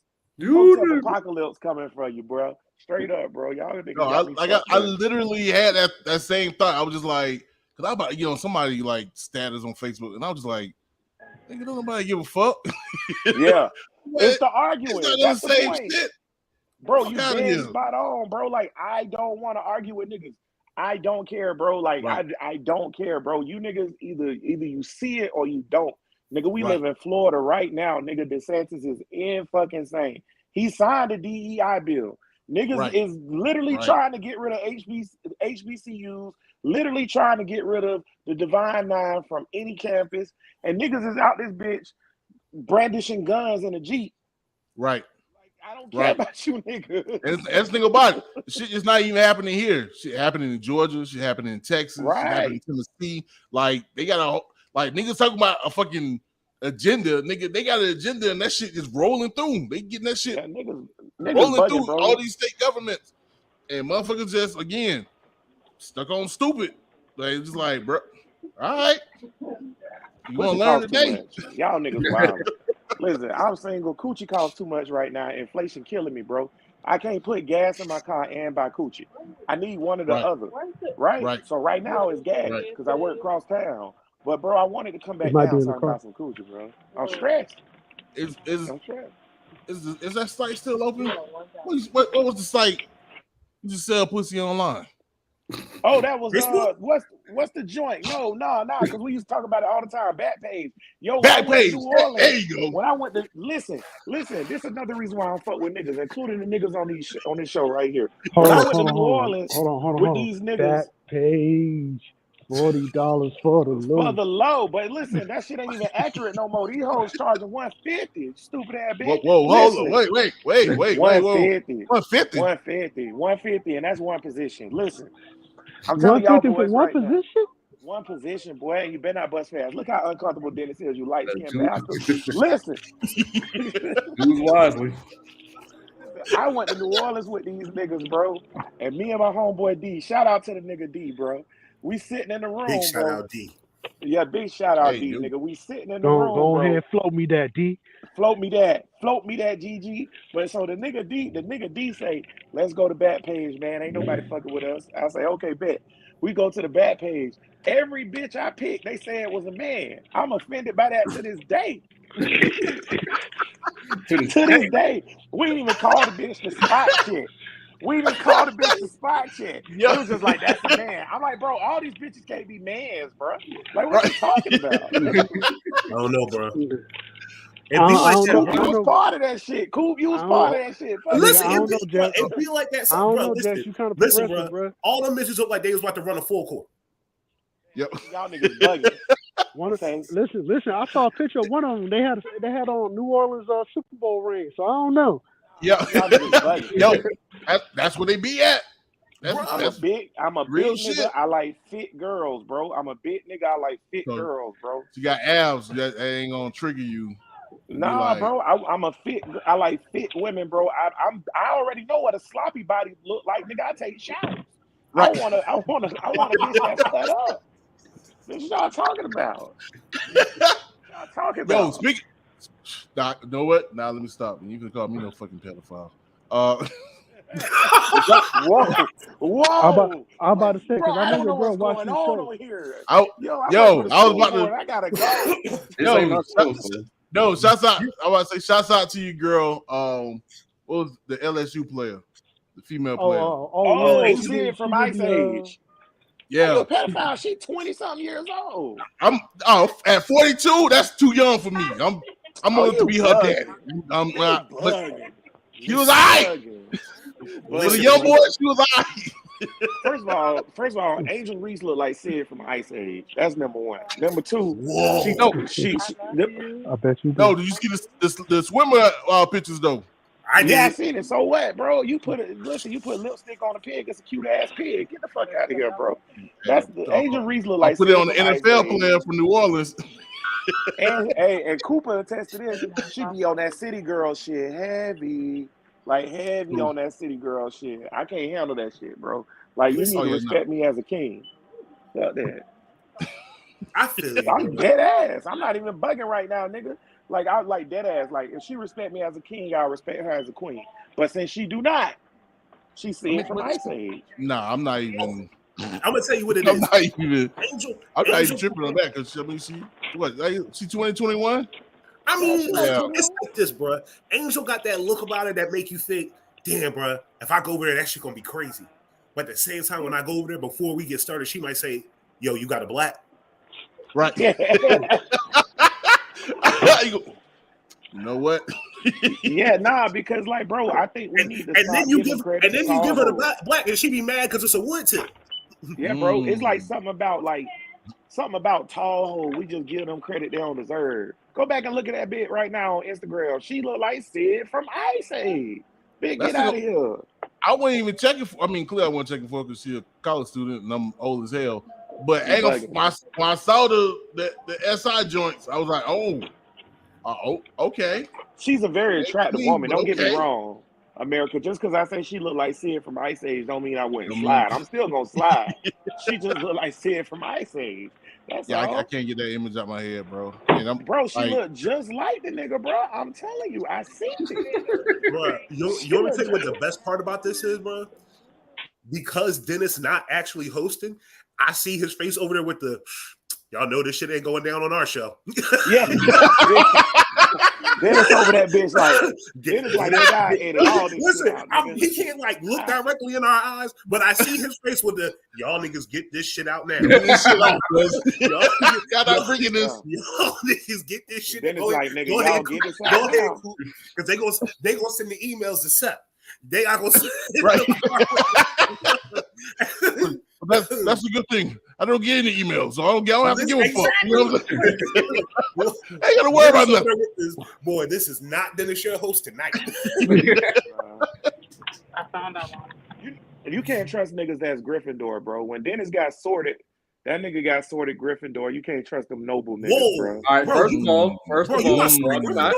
hotep apocalypse coming for you, bro. Straight up, bro. Y'all niggas. I literally had that same thought. I was just like, because I about somebody like status on Facebook, and I was just like, nigga, don't nobody give a fuck. Yeah, it's the arguing. That's the same point, shit, bro. You been spot on, bro. Like, I don't want to argue with niggas. I don't care, bro. Like, right. I don't care, bro. You niggas either you see it or you don't. Nigga, we live in Florida right now. Nigga, DeSantis is in fucking insane. He signed a DEI bill. Niggas is literally trying to get rid of HBCUs, literally trying to get rid of the Divine Nine from any campus. And niggas is out this bitch brandishing guns in a Jeep. Right. I don't care about you, nigga. That's the thing about it. Shit is not even happening here. Shit happening in Georgia. Shit happening in Texas. Shit happening in Tennessee. Like, they got niggas talking about a fucking agenda. Nigga, they got an agenda and that shit is rolling through. They getting that shit niggas rolling bugging, through bro. all these state governments. And motherfuckers just, again, stuck on stupid. Like, just like, bro, all right. You want to learn today? Y'all niggas wild. Listen, I'm single. Coochie costs too much right now. Inflation killing me, bro. I can't put gas in my car and buy coochie. I need one or the other. Right? So right now it's gas because I work across town. But bro, I wanted to come back down so I can buy some coochie, bro. I'm stressed. I'm stressed. Is that site still open? What was the site? You just sell pussy online. Oh, that was what's the joint? No, because we used to talk about it all the time. Backpage. Yo, Backpage. New Orleans, there you go. When I went to listen, this is another reason why I don't fuck with niggas, including the niggas on this show right here. When I went to New Orleans with these niggas. Backpage. $40 for the low. For the low, but listen, that shit ain't even accurate no more. These hoes charging $150. Stupid ass bitch. Whoa, hold on. Wait. $150. $150. $150, and that's one position. Listen, I'm telling y'all boys one right position? Now, one position, boy, and you better not bust fast. Look how uncomfortable Dennis is, you light skinned bastard. Listen. Use wisely. I went to New Orleans with these niggas, bro, and me and my homeboy D. Shout out to the nigga D, bro. We sitting in the room, big shout bro. Out D. Yeah, big shout out D, nigga. We sitting in the room, go bro. ahead, float me that D. Float me that, GG. But so the nigga D say, let's go to Backpage, man. Ain't nobody fucking with us. I say, okay, bet. We go to the Backpage. Every bitch I picked, they say it was a man. I'm offended by that to this day. to this day. We didn't even call the bitch the spot chick. We even called the bitch the spot chick. It was just like, that's a man. I'm like, bro, all these bitches can't be mans, bro. Like, what are you talking about? I don't know, bro. You was part of that shit. Coop, you was part of that shit. Listen, it be like that. I don't bro, know, listen, Jack. You kind of listen, bro. All them bitches look like they was about to run a full court. Yep. Y'all niggas bugging. Listen. I saw a picture of one of them. They had on New Orleans Super Bowl ring. So I don't know. Yeah. Yo, that's where they be at. I'm a big nigga. I like fit girls, bro. I'm a big nigga. I like fit girls, bro. You got abs that ain't gonna trigger you. Nah, bro. I'm a fit. I like fit women, bro. I already know what a sloppy body look like, nigga. I take showers. Right. I want a bitch that's cut up. This is y'all talking about. Yo, speak. Nah, you know what? Now let me stop. You can call me no fucking pedophile. Whoa! I'm about to say, because I don't know what's going on over here. I was about to. I gotta go. Shouts out. I want to say shouts out to you, girl. What was the LSU player, the female player? She did from Ice Age. Yeah, a pedophile. She 20-something years old. At 42. That's too young for me. I'm going to be her daddy. I'm not. But she was alright. For the young boy, she was alright. First of all, Angel Reese looked like Sid from Ice Age. That's number one. Number two, she I bet you do. No, did you see the swimmer pictures though? I seen it. So what, bro? You put lipstick on a pig. It's a cute ass pig. Get the fuck out of here, bro. That's the Angel Reese look like. Put it on the NFL player from New Orleans. and Cooper attests to this. She be on that city girl shit heavy, on that city girl shit. I can't handle that shit, bro. Like, you need to respect me as a king. Fuck that. I feel you. I'm dead ass. I'm not even bugging right now, nigga. Like, I like dead ass. Like, if she respect me as a king, I'll respect her as a queen. But since she do not, she's seen from Ice Age. Nah, I'm not even. I'm gonna tell you what it I'm is. not even. I'm not even Angel, tripping on that because I mean, she 2021. I mean, Yeah. it's like this, bro. Angel got that look about her that make you think, damn, bro, if I go over there, that shit gonna be crazy. But at the same time, when I go over there, before we get started, she might say, yo, you got a black? Right. You know what? Yeah, nah, because like, bro, I think we need to. And then you give her the black, black, and she be mad because it's a wood tip. Yeah, bro. It's like something about tall hole. We just give them credit they don't deserve. Go back and look at that bit right now on Instagram. She look like Sid from Ice Age. Big, get out of here. I wasn't even checking for. I mean, clearly I wasn't checking for because she's a college student and I'm old as hell. But when I saw the SI joints, I was like, okay. She's a very attractive woman. Don't get me wrong, America. Just because I say she looked like Sid from Ice Age, don't mean I wouldn't slide. I'm still gonna slide. She just looked like Sid from Ice Age. That's all. I can't get that image out my head, bro. Bro, she looked just like the nigga, bro. I'm telling you, I seen it. Bro, you want me to tell you what the best part about this is, bro? Because Dennis not actually hosting, I see his face over there with the, y'all know this shit ain't going down on our show. Yeah. Dennis over that bitch like, Dennis like, that guy edit all this Listen, shit out, he can't like look directly in our eyes, but I see his face with the, y'all niggas get this shit out now. Y'all not bringing this. Y'all niggas get this shit. Dennis like, nigga, y'all get this out. Go ahead, because they gonna send the emails to Sept. They are gonna send right. That's a good thing. I don't get any emails, so I don't have to give a fuck. You know what I'm saying? I ain't gotta worry about nothing. Boy, this is not Dennis your host tonight. I found out one. You can't trust niggas that's Gryffindor, bro. When Dennis got sorted, that nigga got sorted Gryffindor. You can't trust them noble niggas, bro. All right, first of all, you got sorted Gryffindor?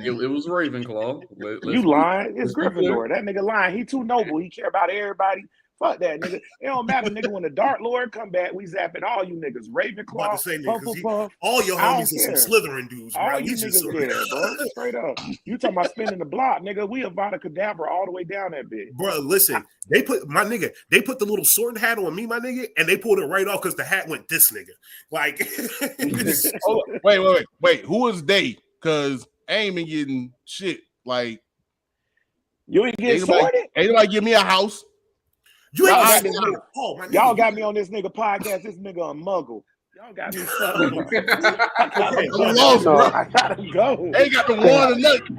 It was Ravenclaw. You lying? It's Gryffindor. That nigga lying. He too noble. He care about everybody. Fuck that nigga. It don't matter, nigga. When the Dark Lord come back, we zapping all you niggas. Ravenclaw, Hufflepuff. All your homies are some Slytherin dudes, bro. All you niggas there, bro. Straight up. You talking about spinning the block, nigga. We Avada Kedavra all the way down that bitch. Bro, listen. They put the little sword hat on me, my nigga, and they pulled it right off because the hat went this nigga. Like, wait. Who is they? Because I ain't been getting shit. Like, you ain't getting sorted? Ain't nobody give me a house. Y'all got me on this nigga podcast. This nigga a muggle. Y'all got me stuck. I'm lost, bro. I gotta go. They got the one or nothing.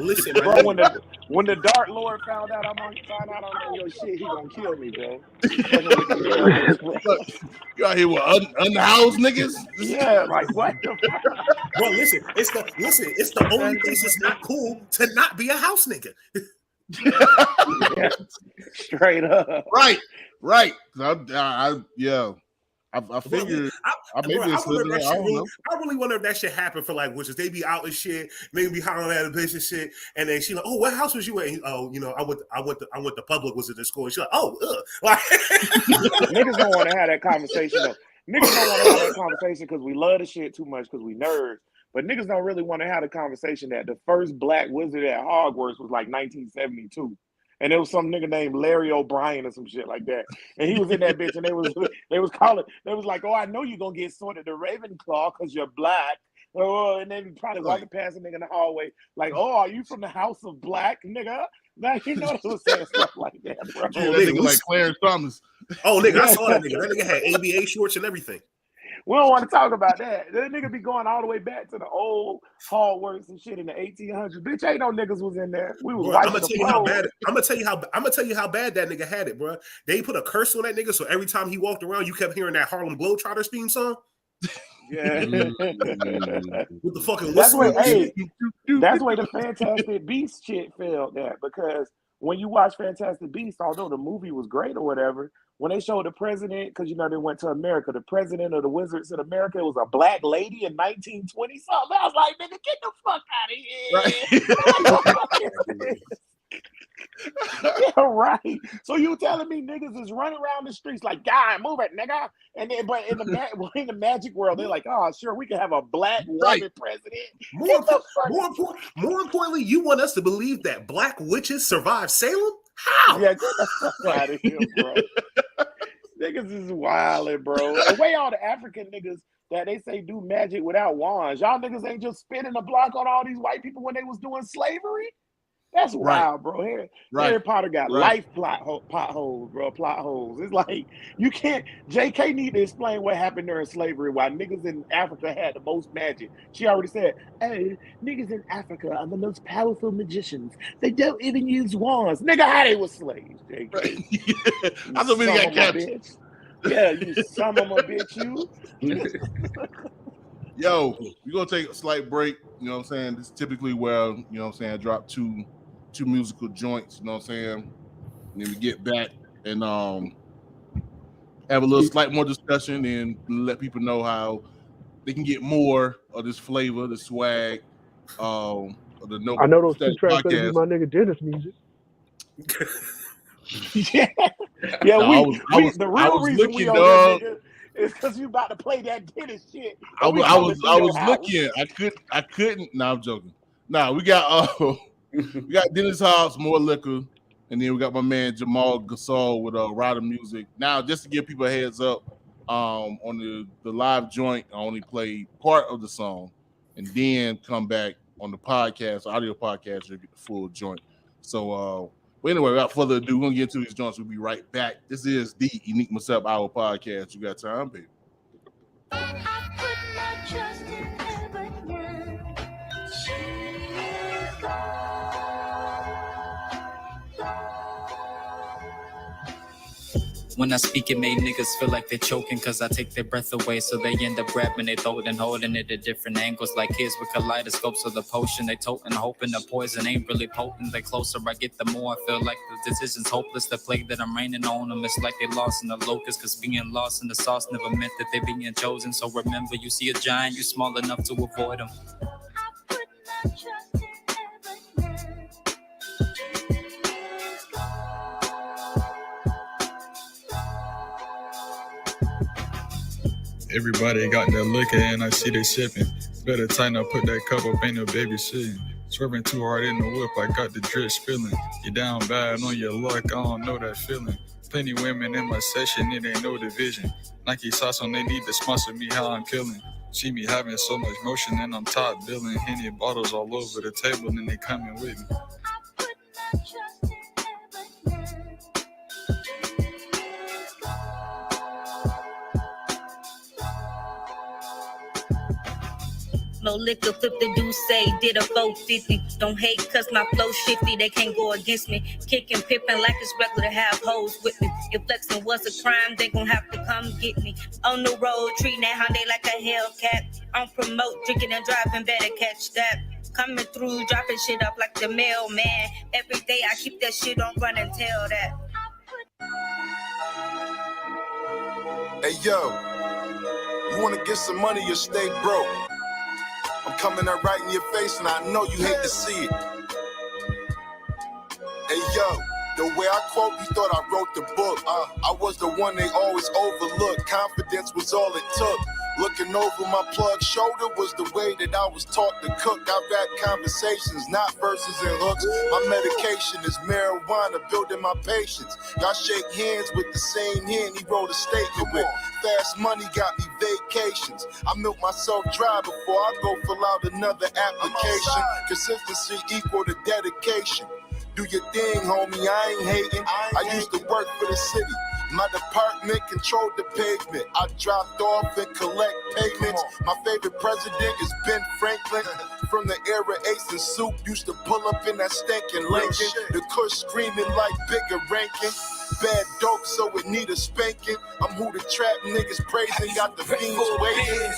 Listen, bro. When the Dark Lord found out I'm on your shit, he gonna kill me, bro. You out here with unhoused niggas? Yeah, like what the fuck? Bro, listen. It's the only place it's not cool to not be a house nigga. Yeah, straight up. Right. I figured. I really wonder if that shit happened for like witches. They be out and shit, maybe be hollering at a bitch and shit, and then she like, oh, what house was you at? And, oh, you know, I went to public was at the school. And she like, oh, like niggas don't want to have that conversation though. Niggas don't want to have that conversation because we love the shit too much because we nerds. But niggas don't really want to have a conversation that the first black wizard at Hogwarts was like 1972. And there was some nigga named Larry O'Brien or some shit like that. And he was in that bitch and they was like, oh, I know you're going to get sorted to Ravenclaw because you're black. Oh, and then probably walking past a nigga in the hallway like, oh, are you from the House of Black, nigga? Now you know they was saying stuff like that, bro. Oh, nigga like Clarence Thomas. Oh, nigga, I saw that nigga. That nigga had ABA shorts and everything. We don't want to talk about that. That nigga be going all the way back to the old hard works and shit in the 1800s. Bitch, ain't no niggas was in there. We was Bro, wiping the floor. I'm gonna tell you how bad that nigga had it, bro. They put a curse on that nigga, so every time he walked around, you kept hearing that Harlem Globetrotters theme song. Yeah. With the fucking that's whistle. that's where the Fantastic Beasts shit failed at, because when you watch Fantastic Beasts, although the movie was great or whatever, when they showed the president, because you know they went to America, the president of the Wizards of America, it was a black lady in 1920 something. I was like, nigga, get the fuck out of here. Right. Yeah, right. So you telling me niggas is running around the streets like, God, move it, nigga. And then, but in the magic world, they're like, oh, sure, we can have a black woman president. More importantly, you want us to believe that black witches survived Salem? How? Yeah, get the fuck out of here, bro. Niggas is wildin', bro. The way all the African niggas that they say do magic without wands, y'all niggas ain't just spinning the block on all these white people when they was doing slavery? That's wild, bro. Harry Potter got life plot holes, bro. Plot holes. It's like you can't. JK need to explain what happened during slavery. Why niggas in Africa had the most magic. She already said, "Hey, niggas in Africa are the most powerful magicians. They don't even use wands. Nigga, how they was slaves, JK? I don't really got captured. Yeah, you son of a bitch, you." Yo, we're gonna take a slight break. You know what I'm saying? This is typically where, you know what I'm saying, I drop two musical joints, you know what I'm saying? And then we get back and have a little slight more discussion and let people know how they can get more of this flavor, the swag, of the No. I know those two tracks better be my nigga Dennis music. Yeah, no, the real reason we on that nigga is because you about to play that Dennis shit. I was looking. I couldn't. No, I'm joking. Nah, we got Dennis Hobbs, more liquor, and then we got my man Jamal Gasol with Rider music. Now, just to give people a heads up, on the live joint, I only played part of the song, and then come back on the podcast, audio podcast, you'll get the full joint. So, but anyway, without further ado, we're gonna get into these joints. We'll be right back. This is the Enigma Sept Hour podcast. You got time, baby. I put my trust in everyone. She is When I speak, it made niggas feel like they're choking, cause I take their breath away, so they end up grabbing their throat and holding it at different angles, like kids with kaleidoscopes of the potion they toting, hoping the poison ain't really potent. The closer I get, the more I feel like the decision's hopeless. The plague that I'm raining on them, it's like they lost in the locust, cause being lost in the sauce never meant that they being chosen. So remember, you see a giant, you small enough to avoid them. I put my trust in everyone. Everybody got that liquor and I see they sipping. Better tighten up, put that cup up, ain't no babysitting. Swerving too hard in the whip, I got the drip spilling. You down bad on your luck, I don't know that feeling. Plenty women in my session, it ain't no division. Nike sauce on they need to sponsor me, how I'm killing. See me having so much motion and I'm top billing. Henny bottles all over the table and they coming with me. I put my trust in everyone. No liquor, flip the do say, did a 450. Don't hate, cause my flow shifty, they can't go against me. Kicking, pippin' like it's regular to have hoes with me. If flexing was a crime, they gon' have to come get me. On the road, treating that Hyundai like a Hellcat. On promote, drinking and driving, better catch that. Coming through, dropping shit up like the mailman. Every day I keep that shit on run and tell that. Hey yo, you wanna get some money or stay broke? I'm coming up right in your face and I know you hate to see it. Hey yo, the way I quote, you thought I wrote the book. I was the one they always overlooked. Confidence was all it took. Looking over my plug shoulder was the way that I was taught to cook. I rap conversations, not verses and hooks. My medication is marijuana, building my patience. Y'all shake hands with the same hand he wrote a statement with. Fast money got me vacations. I milk myself dry before I go fill out another application. Consistency equal to dedication. Do your thing, homie, I ain't hating. I used to work for the city. My department controlled the pavement. I dropped off and collect payments. My favorite president is Ben Franklin. From the era Ace and Soup used to pull up in that stinking Lincoln. The Kush screaming like bigger ranking. Bad dope, so it need a spanking. I'm who the trap niggas praising, got the fiends waiting.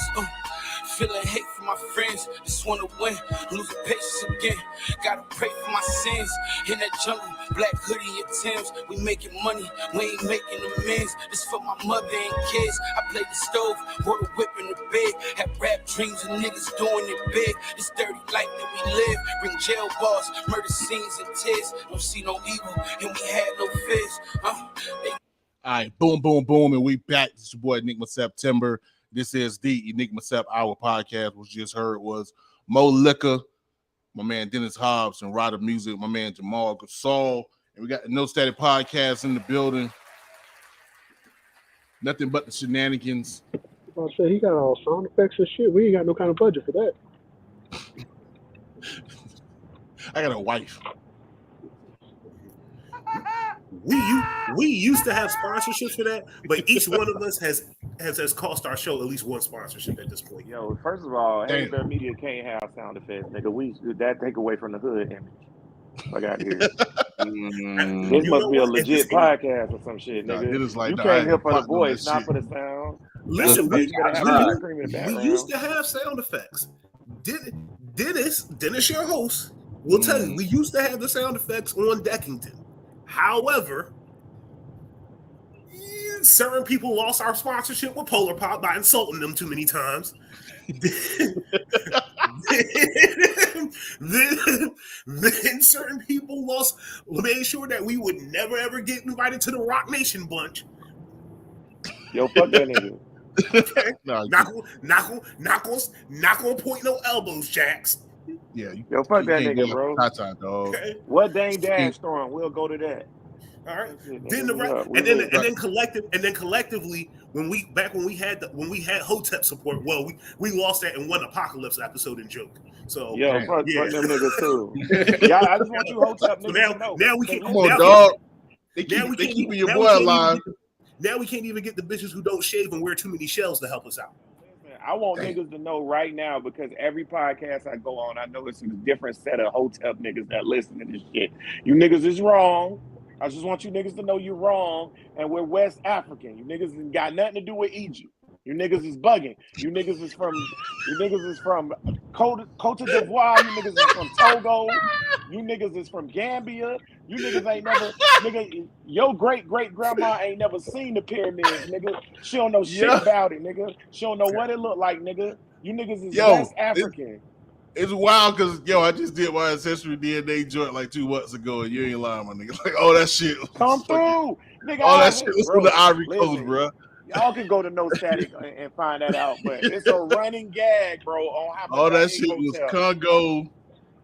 Feeling hate for my friends, just wanna win, losing patience again. Gotta pray for my sins. In that jungle, black hoodie and Timbs. We making money, we ain't making amends. This for my mother and kids. I played the stove, wore the whip in the bed. Had rap dreams and niggas doing it big. This dirty life that we live, bring jail bars, murder scenes and tears. Don't see no evil, and we had no fears. All right, boom, boom, boom, and we back. This is your boy Enigma September. This is the Enigma Sept Hour podcast. What you just heard was Mo Liquor, my man Dennis Hobbs, and Rider Music, my man Jamal Gasol. And we got the No Static podcast in the building. Nothing but the shenanigans. I say he got all sound effects and shit. We ain't got no kind of budget for that. I got a wife. We used to have sponsorships for that, but each one of us has cost our show at least one sponsorship at this point. Yo, first of all, Hey Bear Media can't have sound effects, nigga. That take away from the hood image. I got here. This must be a legit podcast or some shit, nigga. It is like you came here for the voice, not for the sound. Listen, we used to have have sound effects. Dennis, your host, will tell you we used to have the sound effects on Deckington. However, certain people lost our sponsorship with Polar Pop by insulting them too many times. then certain people made sure that we would never ever get invited to the Rock Nation bunch. Yo, fuck that nigga. Okay, not gonna point no elbows, Jax. Yeah, yo, fuck that nigga, bro. Okay. What Dane Dash throwing? We'll go to that. All right. Then collectively, when we had hotep support, well, we lost that in one Apocalypse episode and joke. So fuck them niggas too. Yeah, I just want you hotep niggas to know. Now we can't. Come on, dog. They keeping your boy alive. Now we can't even get the bitches who don't shave and wear too many shells to help us out. I want niggas to know right now, because every podcast I go on, I know it's a different set of hotep niggas that listen to this shit. You niggas is wrong. I just want you niggas to know you're wrong, and we're West African. You niggas ain't got nothing to do with Egypt. You niggas is bugging. You niggas is from Cote d'Ivoire. You niggas is from Togo. You niggas is from Gambia. You niggas ain't never, nigga, your great-great-grandma ain't never seen the pyramids, nigga. She don't know shit about it, nigga. She don't know what it look like, nigga. You niggas is West African. It's wild because, I just did my ancestry DNA joint like 2 months ago, and you ain't lying, my nigga. Like, all that shit. Come through. Nigga, all that shit was from the Ivory Coast, bro. Y'all can go to No Static and find that out, but it's a running gag, bro, on how much all that shit was Congo,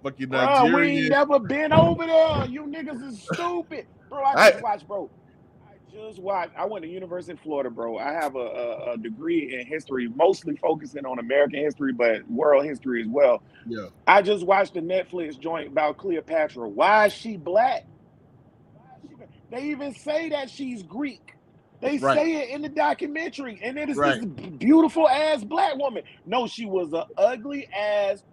fucking Nigeria. We ain't never been over there. You niggas is stupid. Bro, I just watched. I went to University of Florida, bro. I have a degree in history, mostly focusing on American history, but world history as well. Yeah. I just watched the Netflix joint about Cleopatra. Why is she black? They even say that she's Greek. They say it in the documentary, and it is this beautiful ass black woman. No, she was an ugly ass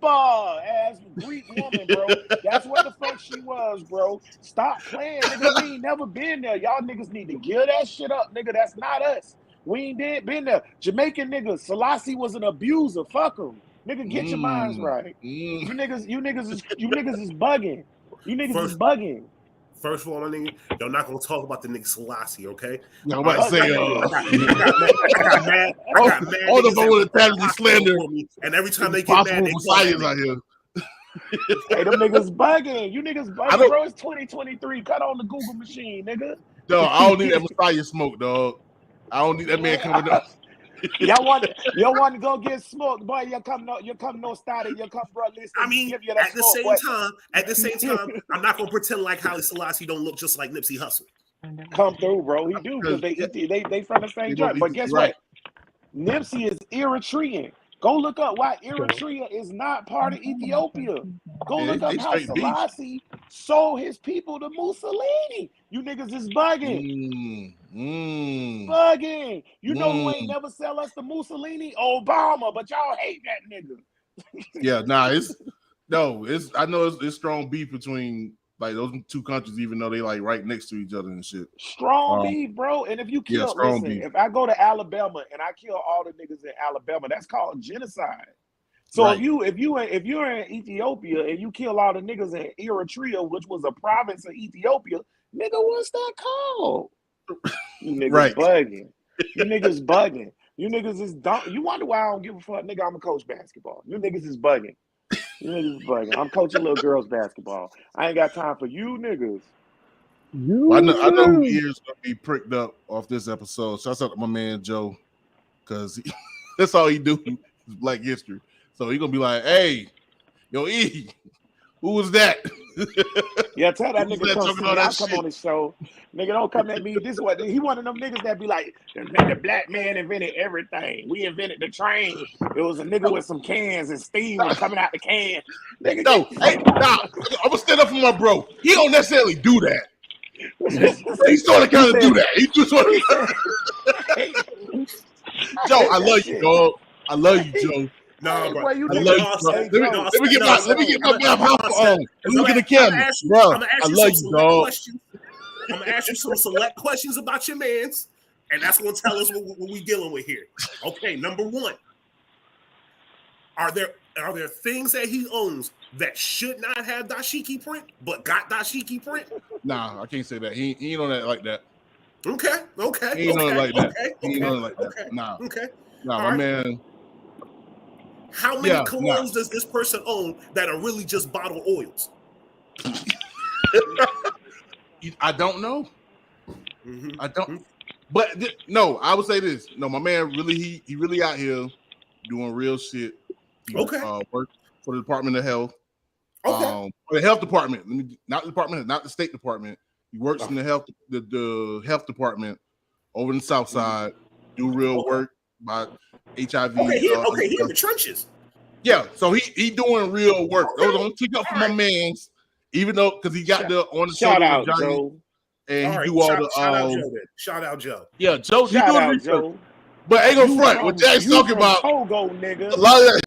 ass Greek woman, bro. That's what the fuck she was, bro. Stop playing, nigga. We ain't never been there. Y'all niggas need to give that shit up, nigga. That's not us. We ain't been there. Jamaican niggas. Selassie was an abuser. Fuck him, nigga. Get your minds right. You niggas is bugging. You niggas is bugging. First of all, my nigga, y'all not gonna talk about the nigga Selassie, okay? I'm about to say, I got mad. All the vote with the slander, and every time they get mad, they Messiahs out here. Hey, them niggas bugging. You niggas bugging, bro. It's 2023. Cut on the Google machine, nigga. Dog, I don't need that Messiah smoke, dog. I don't need that man coming up. Y'all want to go get smoked, boy? You come no static. You come, bro. Listen, I mean, give you that at the same time, I'm not gonna pretend like Haile Selassie don't look just like Nipsey Hussle. Come through, bro. He do, because they from the same joint. But guess what? Nipsey is Eritrean. Go look up why Eritrea is not part of Ethiopia. Go look up how Selassie sold his people to Mussolini. You niggas is bugging. Bugging. You know who ain't never sell us to Mussolini? Obama, but y'all hate that nigga. Yeah, I know it's strong beef between like those two countries, even though they like right next to each other and shit. Strong beef, bro. And if you kill, if I go to Alabama and I kill all the niggas in Alabama, that's called genocide. So if you're in Ethiopia and you kill all the niggas in Eritrea, which was a province of Ethiopia, nigga, what's that called? You niggas bugging. You niggas bugging. You niggas is dumb. You wonder why I don't give a fuck, nigga. I'm a coach basketball. You niggas is bugging. You niggas is bugging. I'm coaching little girls basketball. I ain't got time for you niggas. I know who ears gonna be pricked up off this episode. Shouts out to my man Joe, because that's all he do is Black History. So he gonna be like, "Hey, yo, E, who was that?" Yeah, tell that nigga come on his show. Nigga, don't come at me. This is what he one of them niggas that be like, the black man invented everything. We invented the train. It was a nigga with some cans and steam was coming out the can. Nigga, I'm gonna stand up for my bro. He don't necessarily do that. He sort of kind of do that. He just sort of. Joe, I love you, dog. I love you, Joe. Nah, bro. I love you, bro. Let me get my mouth on. Look at the camera, bro. I love you, dog. I'm gonna ask you some select questions about your mans, and that's gonna tell us what we dealing with here. Okay, number one. Are there things that he owns that should not have dashiki print, but got dashiki print? Nah, I can't say that. He ain't on that like that. Okay. He ain't on it like that. He ain't on it like that. Nah. Okay. Nah, my man. How many colognes does this person own that are really just bottled oils? I don't know. I don't. But no, I would say this. No, my man really he really out here doing real shit. He, work for the Department of Health. Okay. The health department. Not the department, not the State Department. He works in the health department over in the South Side. Do real work by HIV. Okay, he in the trenches. Yeah, so he doing real work. Okay. Those don't take up for my man's, even though because he got the on the shout out Joe. And he do all the shout out Joe. Yeah, Joe. Shout out Joe. But ain't gonna front. What Jack's talking about? Togo, nigga. A lot of that.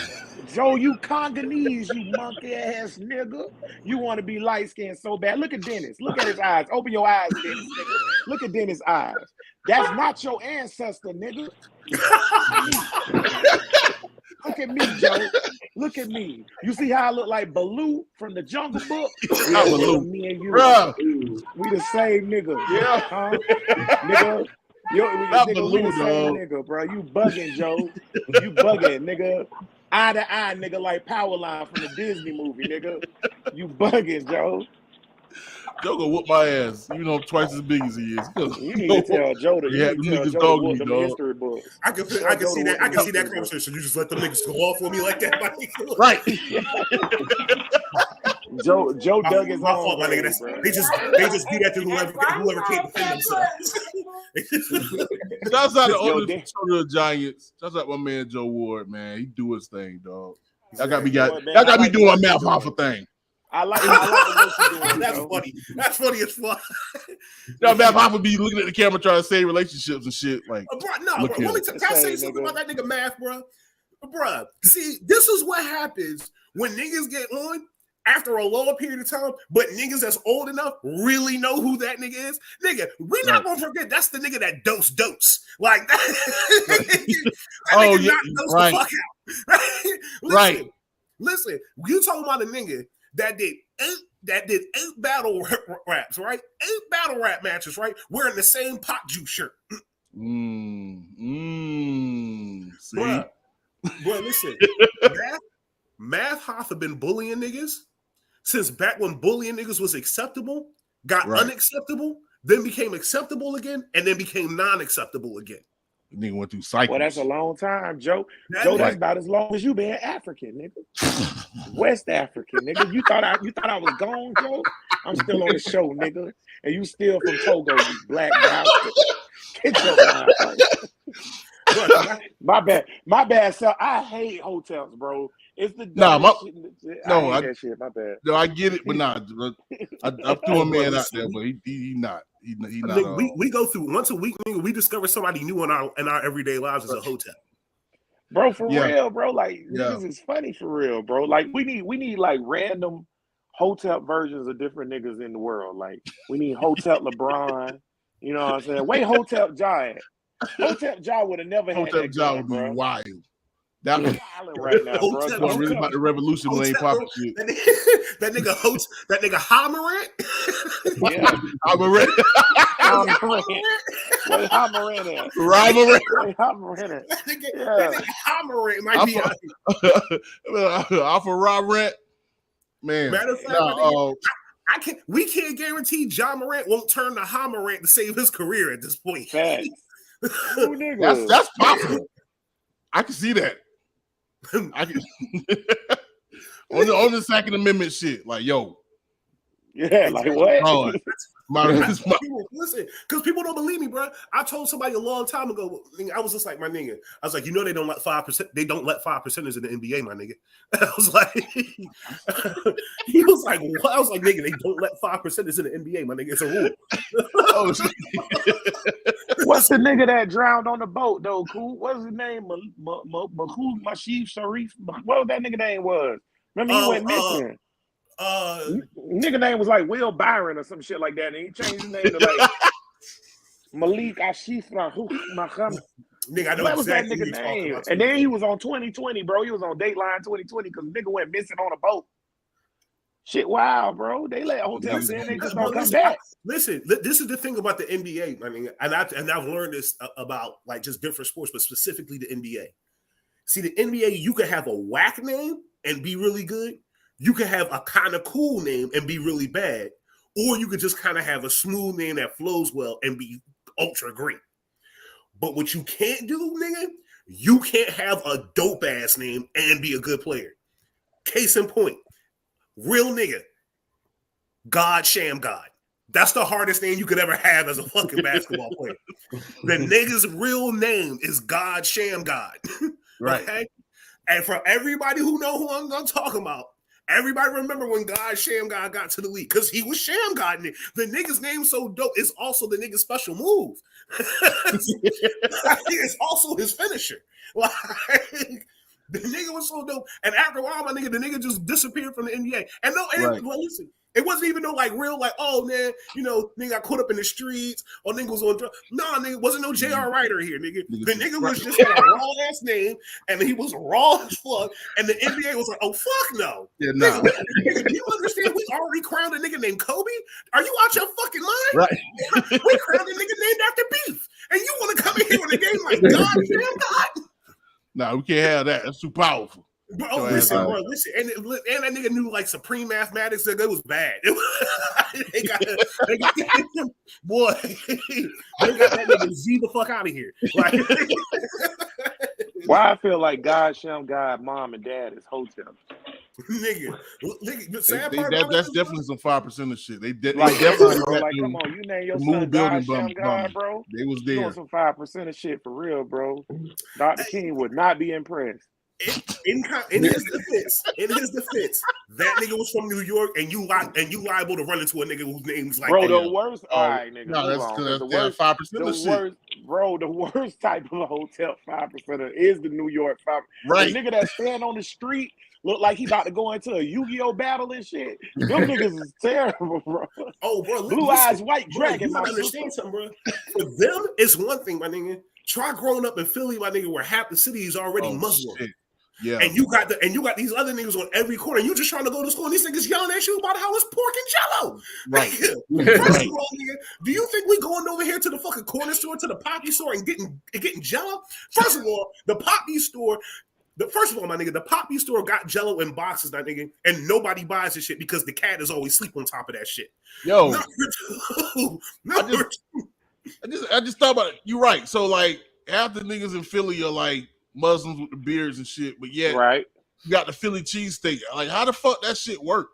Joe, you Congolese, you monkey ass nigga. You want to be light skinned so bad. Look at Dennis. Look at his eyes. Open your eyes, Dennis. Nigga. Look at Dennis' eyes. That's not your ancestor, nigga. Look at me, Joe. Look at me. You see how I look like Baloo from the Jungle Book? Not Baloo. Me and you. Bruh. We the same nigga. Yeah. Huh? Nigga. Not Nigga, Baloo, we the same dog. nigga, bro. You bugging, Joe. You bugging, nigga. Eye to eye, nigga, like Powerline from the Disney movie, nigga. You bugging, Joe. Joe gonna whoop my ass. You know, twice as big as he is. You need to tell Joe to whoop them history books. I can see that. I can see that conversation. You just let the niggas go off for me like that, right? Joe dug his my own. Fault, my nigga. They just do that to whoever can't defend themselves. Shouts out the owner of the Giants. Shouts out my man Joe Ward, man. He do his thing, dog. Y'all got me doing my mouth off a thing. I like the way you doing. That's funny. That's funny as fuck. Y'all mouth off would be looking at the camera trying to save relationships and shit. Like, bro, can I say something about that nigga Math, bro? Bro, see, this is what happens when niggas get on after a long period of time, but niggas that's old enough really know who that nigga is. Nigga, we're not gonna forget that's the nigga that dose. Like that. Right. The fuck out. Listen, you talking about a nigga that did eight battle raps, right? 8 battle rap matches, right? Wearing the same pot juice shirt. See? Bruh, listen, Math Hoff have been bullying niggas since back when bullying niggas was acceptable, got unacceptable, then became acceptable again, and then became non-acceptable again. Nigga went through cycles. Well, that's a long time, Joe. That's about as long as you been African, nigga. West African, nigga. You thought I was gone, Joe? I'm still on the show, nigga. And you still from Togo, you black bastard. Get your mind out. My bad. So I hate hotels, bro. It's the dumbest shit. No, I hate that shit. My bad. No, I get it, but nah, I threw a man out there, but he not. He not. We go through once a week. Nigga, we discover somebody new in our everyday lives as a hotep. Bro, for real, bro. Like niggas is funny for real, bro. Like we need like random hotep versions of different niggas in the world. Like we need hotep LeBron. You know what I'm saying? Wait, hotep Ja at? Hotep Ja would have never had that Ja gun, would be bro. wild. That was right now, bro. It's really about the revolution when they ain't popping shit. That nigga Ja Morant. Yeah, Ja Morant. Ja Morant. Wait, Ja Morant at? Ja Morant. Wait, Ja Morant at? That nigga Ja Morant might be out here. Alpha Morant. Man. Matter of fact, I can't. We can't guarantee Ja Morant won't turn to Ja Morant to save his career at this point. Facts. That's possible. I can see that. I can on the Second Amendment shit, like yo, yeah, like what? Listen, because people don't believe me, bro. I told somebody a long time ago. I was just like, my nigga. I was like, you know, they don't let 5%. They don't let 5%ers in the NBA, my nigga. I was like, he was like, what? I was like, nigga, they don't let 5%ers in the NBA, my nigga. It's a rule. What's the nigga that drowned on the boat though? Cool. What's his name? Mahmoud Mashif Sharif. What was that nigga name was? Remember he went missing. Nigga name was like Will Byron or some shit like that, and he changed his name to like Malik Ashif Maham. Nigga, I know what exactly was that nigga name? And then he was on 2020, bro. He was on Dateline 2020 because nigga went missing on a boat. Shit, wow, bro. They let hotels in, they just don't come back. Listen, this is the thing about the NBA. I mean, and I've learned this about like just different sports, but specifically the NBA. See, the NBA, you can have a whack name and be really good. You can have a kind of cool name and be really bad, or you could just kind of have a smooth name that flows well and be ultra great. But what you can't do, nigga, you can't have a dope ass name and be a good player. Case in point, real nigga, God Sham God. That's the hardest name you could ever have as a fucking basketball player. The nigga's real name is God Sham God. Right. Okay? And for everybody who know who I'm talking about, everybody remember when God Sham God got to the league because he was Sham God. The nigga's name so dope is also the nigga's special move. It's also his finisher. Like, the nigga was so dope. And after a while, the nigga just disappeared from the NBA. And well, listen, it wasn't even no like real, like, oh man, you know, nigga got caught up in the streets or nigga was on drugs. Nah, nigga, wasn't no J.R. Ryder here, nigga. The nigga was just got a raw ass name and he was raw as fuck. And the NBA was like, oh fuck no. Yeah, nah. Nigga, do you understand we already crowned a nigga named Kobe? Are you out your fucking mind? Right. We crowned a nigga named after beef. And you want to come in here with a game like God damn God? Nah, we can't have that. That's too powerful. Bro, listen. And that nigga knew like supreme mathematics. That it was bad. They got boy. They got that nigga Z the fuck out of here. Like, why I feel like God, Shem, God, mom, and dad is hotels. Nigga, that's definitely some 5% of shit. They like, definitely bro, like, come on, you name your son God, Shem, God, bro. They was there. Doing some 5% of shit for real, bro. Dr. King would not be impressed. In his defense, that nigga was from New York, and you liable to run into a nigga whose name's like. Bro, the worst. All right, nigga. No, that's the worst 5% of shit. Bro, the worst type of hotel 5% is the New York 5%. Right, the nigga that stand on the street look like he about to go into a Yu-Gi-Oh battle and shit. Them niggas is terrible, bro. Oh, bro, Blue eyes, white dragon. You understand something, bro? For them, it's one thing, my nigga. Try growing up in Philly, my nigga, where half the city is already Muslim. Shit. Yeah, and you got these other niggas on every corner. You just trying to go to school, and these niggas yelling at you about how it's pork and jello. Right. First of all, nigga, do you think we going over here to the fucking corner store, to the poppy store, and getting jello? First of all, the poppy store. First of all, my nigga, the poppy store got jello in boxes, my nigga, and nobody buys this shit because the cat is always sleep on top of that shit. Yo, Number two. I just thought about it. You're right. So like half the niggas in Philly are like Muslims with the beards and shit, but yet right, you got the Philly cheesesteak. Like, how the fuck that shit work?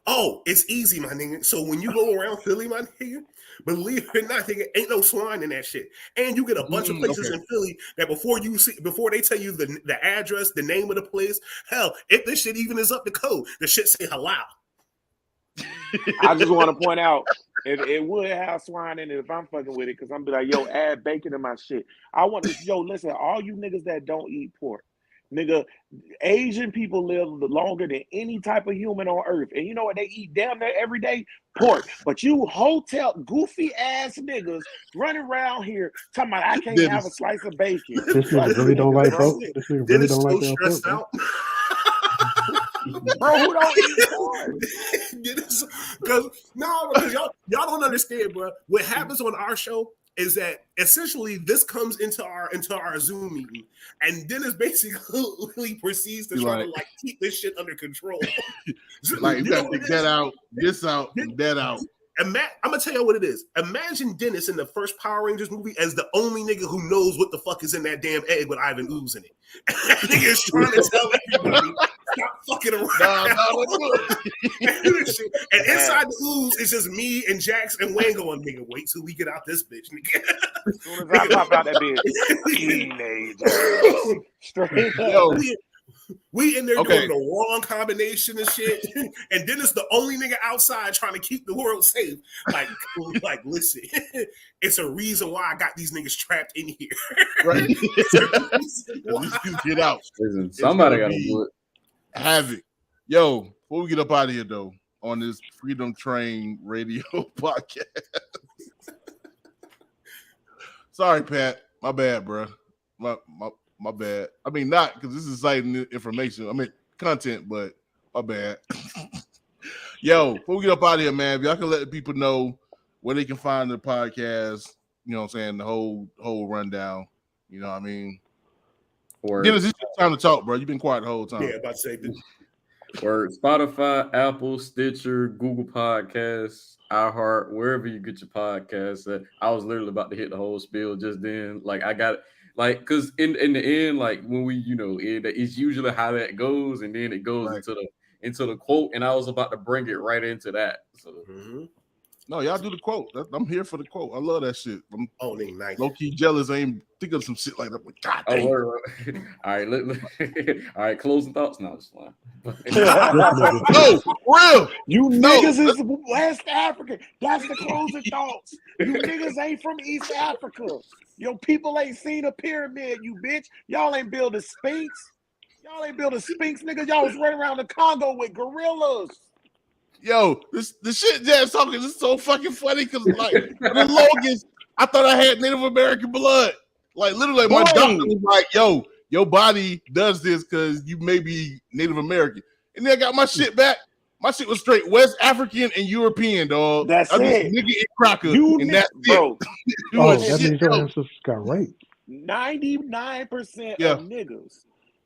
Oh, it's easy, my nigga. So when you go around Philly, my nigga, believe it or not, nigga, ain't no swine in that shit. And you get a bunch of places in Philly that before they tell you the address, the name of the place, hell, if this shit even is up to code, the shit say halal. I just want to point out, it would have swine in it if I'm fucking with it, because I'm be like, yo, add bacon in my shit. I want to, yo, listen, all you niggas that don't eat pork, nigga, Asian people live longer than any type of human on earth. And you know what they eat damn near every day? Pork. But you hotep goofy ass niggas running around here talking about I can't have a slice of bacon. This nigga really don't like pork. This nigga really don't like that pork. Out. Bro, who don't eat pork? Because y'all don't understand, bro. What happens on our show is that essentially this comes into our Zoom meeting, and Dennis basically proceeds to try to like keep this shit under control. Like you got to take that out, this out, and that out. I'm gonna tell you what it is. Imagine Dennis in the first Power Rangers movie as the only nigga who knows what the fuck is in that damn egg with Ivan Ooze in it. That nigga's trying to tell everybody stop fucking around. And inside the ooze, it's just me and Jax and Wayne going, nigga, wait till we get out this bitch, nigga. As soon as I pop out that bitch, teenager. Straight up. We in there doing the wrong combination of shit, and then it's the only nigga outside trying to keep the world safe. Like listen, it's a reason why I got these niggas trapped in here. Right? You get out. Listen, somebody got to do it. Havoc. Yo, before we get up out of here though, on this Freedom Train radio podcast. Sorry, Pat. My bad, bro. My bad. I mean, not because this is exciting information. I mean, content, but my bad. Yo, before we get up out of here, man, if y'all can let the people know where they can find the podcast, you know what I'm saying, the whole rundown, you know what I mean? Or Dennis, it's your time to talk, bro. You've been quiet the whole time. Yeah, about to say this. Or Spotify, Apple, Stitcher, Google Podcasts, iHeart, wherever you get your podcasts. I was literally about to hit the whole spiel just then. Like, I got it. Like, because in the end, like when we, it's usually how that goes, and then it goes into the quote, and I was about to bring it right into that. So, no, y'all do the quote. I'm here for the quote. I love that shit. I'm nice. Low key jealous. I ain't think of some shit like that. God damn. All right, all right. Closing thoughts. No, just fine. No, real. You niggas is West African. That's the closing thoughts. You niggas ain't from East Africa. Your people ain't seen a pyramid, you bitch. Y'all ain't build a Sphinx. Y'all ain't build a Sphinx, nigga. Y'all was running around the Congo with gorillas. Yo, the shit Jazz talking is so fucking funny because like the longest, I thought I had Native American blood. Like literally, my doctor was like, "Yo, your body does this because you may be Native American." And then I got my shit back. My shit was straight West African and European, dog. That's it. Nigga and cracker, and that's bro. Oh, that means your ancestors got raped. 99% of niggas.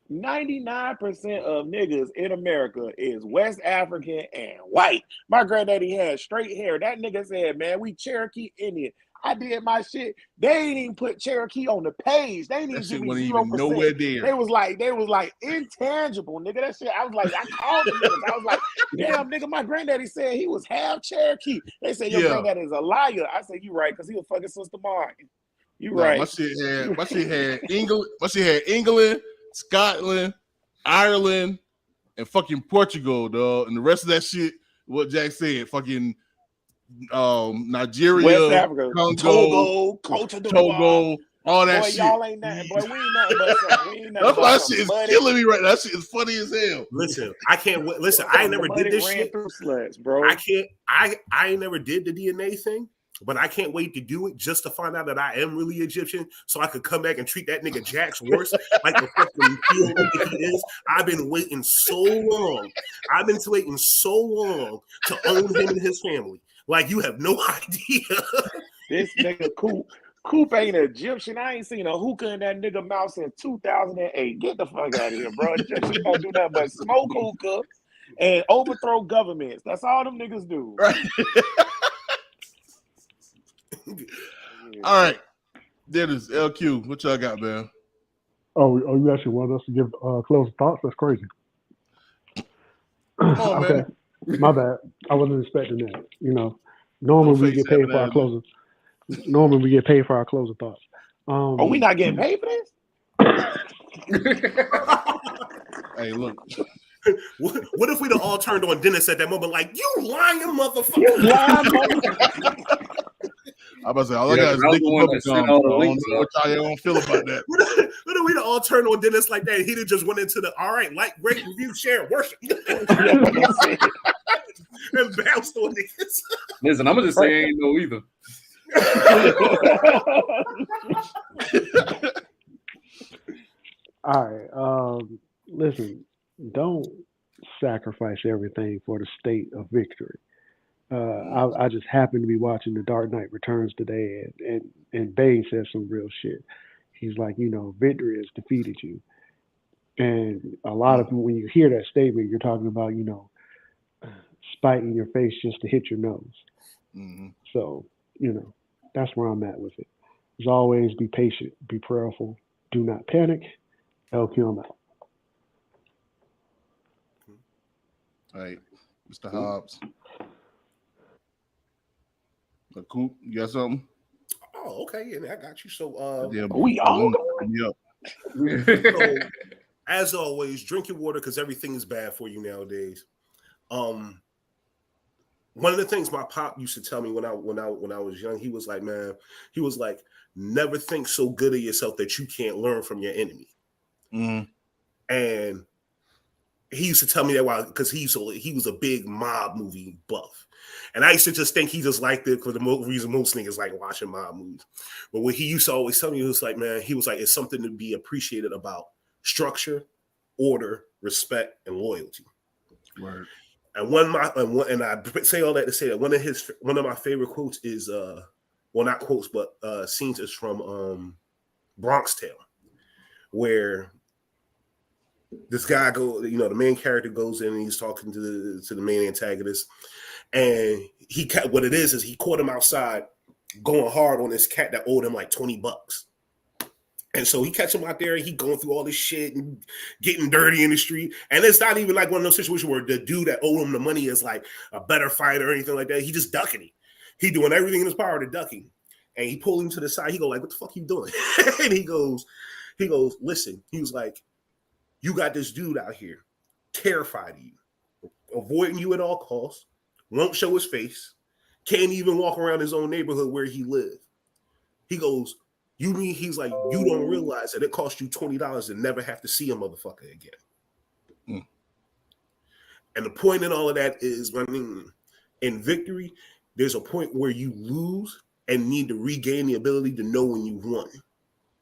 99% of niggas in America is West African and white. My granddaddy had straight hair. That nigga said, man, we Cherokee Indian. I did my shit. They ain't even put Cherokee on the page. They ain't even give me 0%. Nowhere there. They was like intangible, nigga. That shit. I was like, I called the niggas. I was like, damn, nigga, my granddaddy said he was half Cherokee. They said your granddaddy is a liar. I said, you right, because he was fucking Sister Martin. You right. My shit had England. My shit had England, Scotland, Ireland, and fucking Portugal, dog. And the rest of that shit, what Jack said, fucking Nigeria, West Africa, Congo, Togo, all that boy, shit. Y'all ain't nothing, boy. We ain't nothing but something. We ain't nothing That's but why something. shit is killing me right now. That shit is funny as hell. Listen, I can't wait. Listen, I ain't never did this shit. Sluts, bro. I ain't never did the DNA thing. But I can't wait to do it just to find out that I am really Egyptian, so I could come back and treat that nigga Jax worse, like the fucking he is. I've been waiting so long. To own him and his family. Like you have no idea. This nigga Coop ain't Egyptian. I ain't seen a hookah in that nigga mouth since 2008. Get the fuck out of here, bro. Egyptians don't do nothing but smoke hookah and overthrow governments. That's all them niggas do. Right. All right, Dennis, LQ, what y'all got, man? Oh, you actually want us to give closing thoughts? That's crazy. Come on, okay. man. My bad. I wasn't expecting that. You know, normally we get paid for our closing. Normally we get paid for our closing thoughts. Are we not getting paid for this? Hey, look. What if we'd have all turned on Dennis at that moment, like, you lying motherfucker? You lying motherfucker. I'm about to say, all I got is Dick and Bubba Gum. I don't know what y'all don't feel about that. What if we'd have all turned on Dennis like that? He'd have just went into the, all right, like, rate, review, share, worship. And bounced on niggas. Listen, I'm going to just say I ain't know either. All right. Listen, don't sacrifice everything for the state of victory. I just happened to be watching The Dark Knight Returns today, and Bane said some real shit. He's like, you know, victory has defeated you. And a lot of when you hear that statement, you're talking about, you know, spite in your face just to hit your nose. Mm-hmm. So, you know, that's where I'm at with it. As always, be patient, be prayerful, do not panic. LQ, out. All right, Mr. Hobbs. Coop, you got something? Oh, okay, yeah, I got you. So, we all going? So, as always, drink your water because everything is bad for you nowadays. One of the things my pop used to tell me when I was young, he was like, man, never think so good of yourself that you can't learn from your enemy. Mm-hmm. And he used to tell me that because he was a big mob movie buff. And I used to just think he just liked it for the reason most niggas like watching mob movies. But what he used to always tell me was like, man, he was like, it's something to be appreciated about structure, order, respect, and loyalty. Word. And I say all that to say that one of my favorite quotes is well, not quotes, but scenes is from Bronx Tale, where this guy the main character goes in and he's talking to the main antagonist, and what it is he caught him outside going hard on this cat that owed him like $20. And so he catch him out there and he going through all this shit and getting dirty in the street. And it's not even like one of those situations where the dude that owed him the money is like a better fighter or anything like that. He just ducking him. He doing everything in his power to duck him. And he pulled him to the side. He go like, what the fuck you doing? And he goes, listen. He was like, you got this dude out here terrified of you, avoiding you at all costs, won't show his face, can't even walk around his own neighborhood where he lived. He goes, you mean he's like, you don't realize that it cost you $20 to never have to see a motherfucker again. Mm. And the point in all of that is, I mean, in victory, there's a point where you lose and need to regain the ability to know when you won,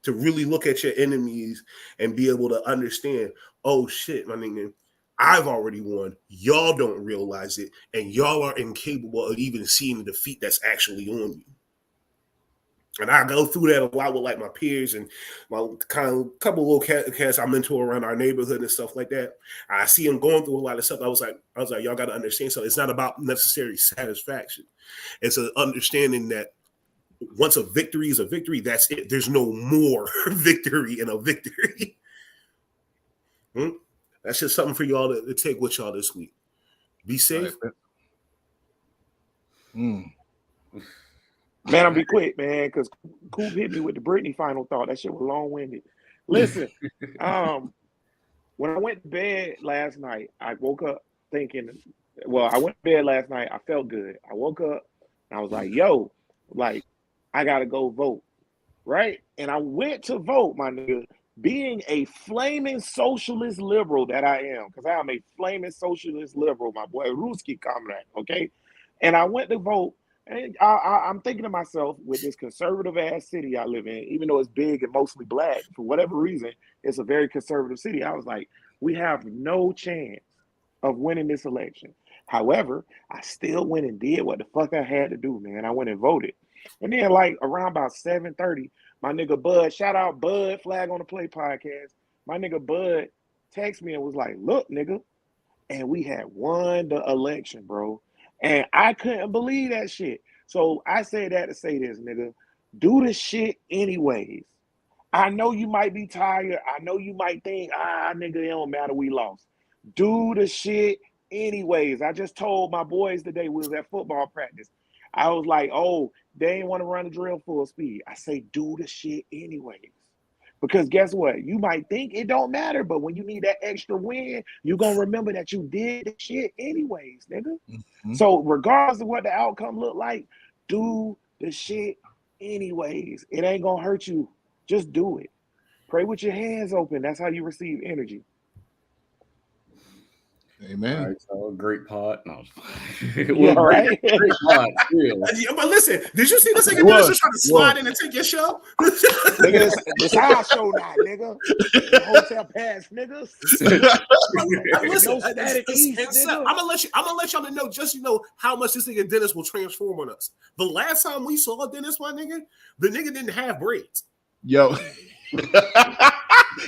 to really look at your enemies and be able to understand, oh shit, my nigga, I've already won. Y'all don't realize it, and y'all are incapable of even seeing the defeat that's actually on you. And I go through that a lot with like my peers and my kind of couple of little cats I mentor around our neighborhood and stuff like that. I see them going through a lot of stuff. I was like, y'all got to understand. So it's not about necessary satisfaction. It's an understanding that once a victory is a victory, that's it. There's no more victory in a victory. That's just something for y'all to take with y'all this week. Be safe. Man, I'll be quick, man, because Coop hit me with the Britney final thought. That shit was long-winded. Listen, when I went to bed last night, I woke up thinking, I went to bed last night, I felt good. I woke up, and I was like, yo, like, I got to go vote, right? And I went to vote, my nigga, being a flaming socialist liberal that I am, because I am a flaming socialist liberal, my boy, Ruski comrade, okay? And I went to vote. And I'm thinking to myself, with this conservative ass city I live in, even though it's big and mostly black, for whatever reason, it's a very conservative city. I was like, we have no chance of winning this election. However, I still went and did what the fuck I had to do, man. I went and voted. And then like around about 7:30, my nigga Bud, shout out Bud, Flag on the Play podcast. My nigga Bud texted me and was like, look, nigga, and we had won the election, bro. And I couldn't believe that shit. So I say that to say this, nigga. Do the shit anyways. I know you might be tired. I know you might think, nigga, it don't matter, we lost. Do the shit anyways. I just told my boys today we was at football practice. I was like, oh, they ain't want to run the drill full speed. I say, do the shit anyways. Because guess what? You might think it don't matter, but when you need that extra win, you're going to remember that you did the shit anyways, nigga. Mm-hmm. So regardless of what the outcome look like, do the shit anyways. It ain't going to hurt you. Just do it. Pray with your hands open. That's how you receive energy. Amen. All right, so great pod. No, well, right? Great pod. Yeah, but listen, did you see this nigga just trying to slide in and take your show? Nigga, this our show now, nigga. Hotel pass, niggas. Listen, I'm gonna let y'all know just how much this nigga Dennis will transform on us. The last time we saw Dennis, my nigga, the nigga didn't have braids. Yo.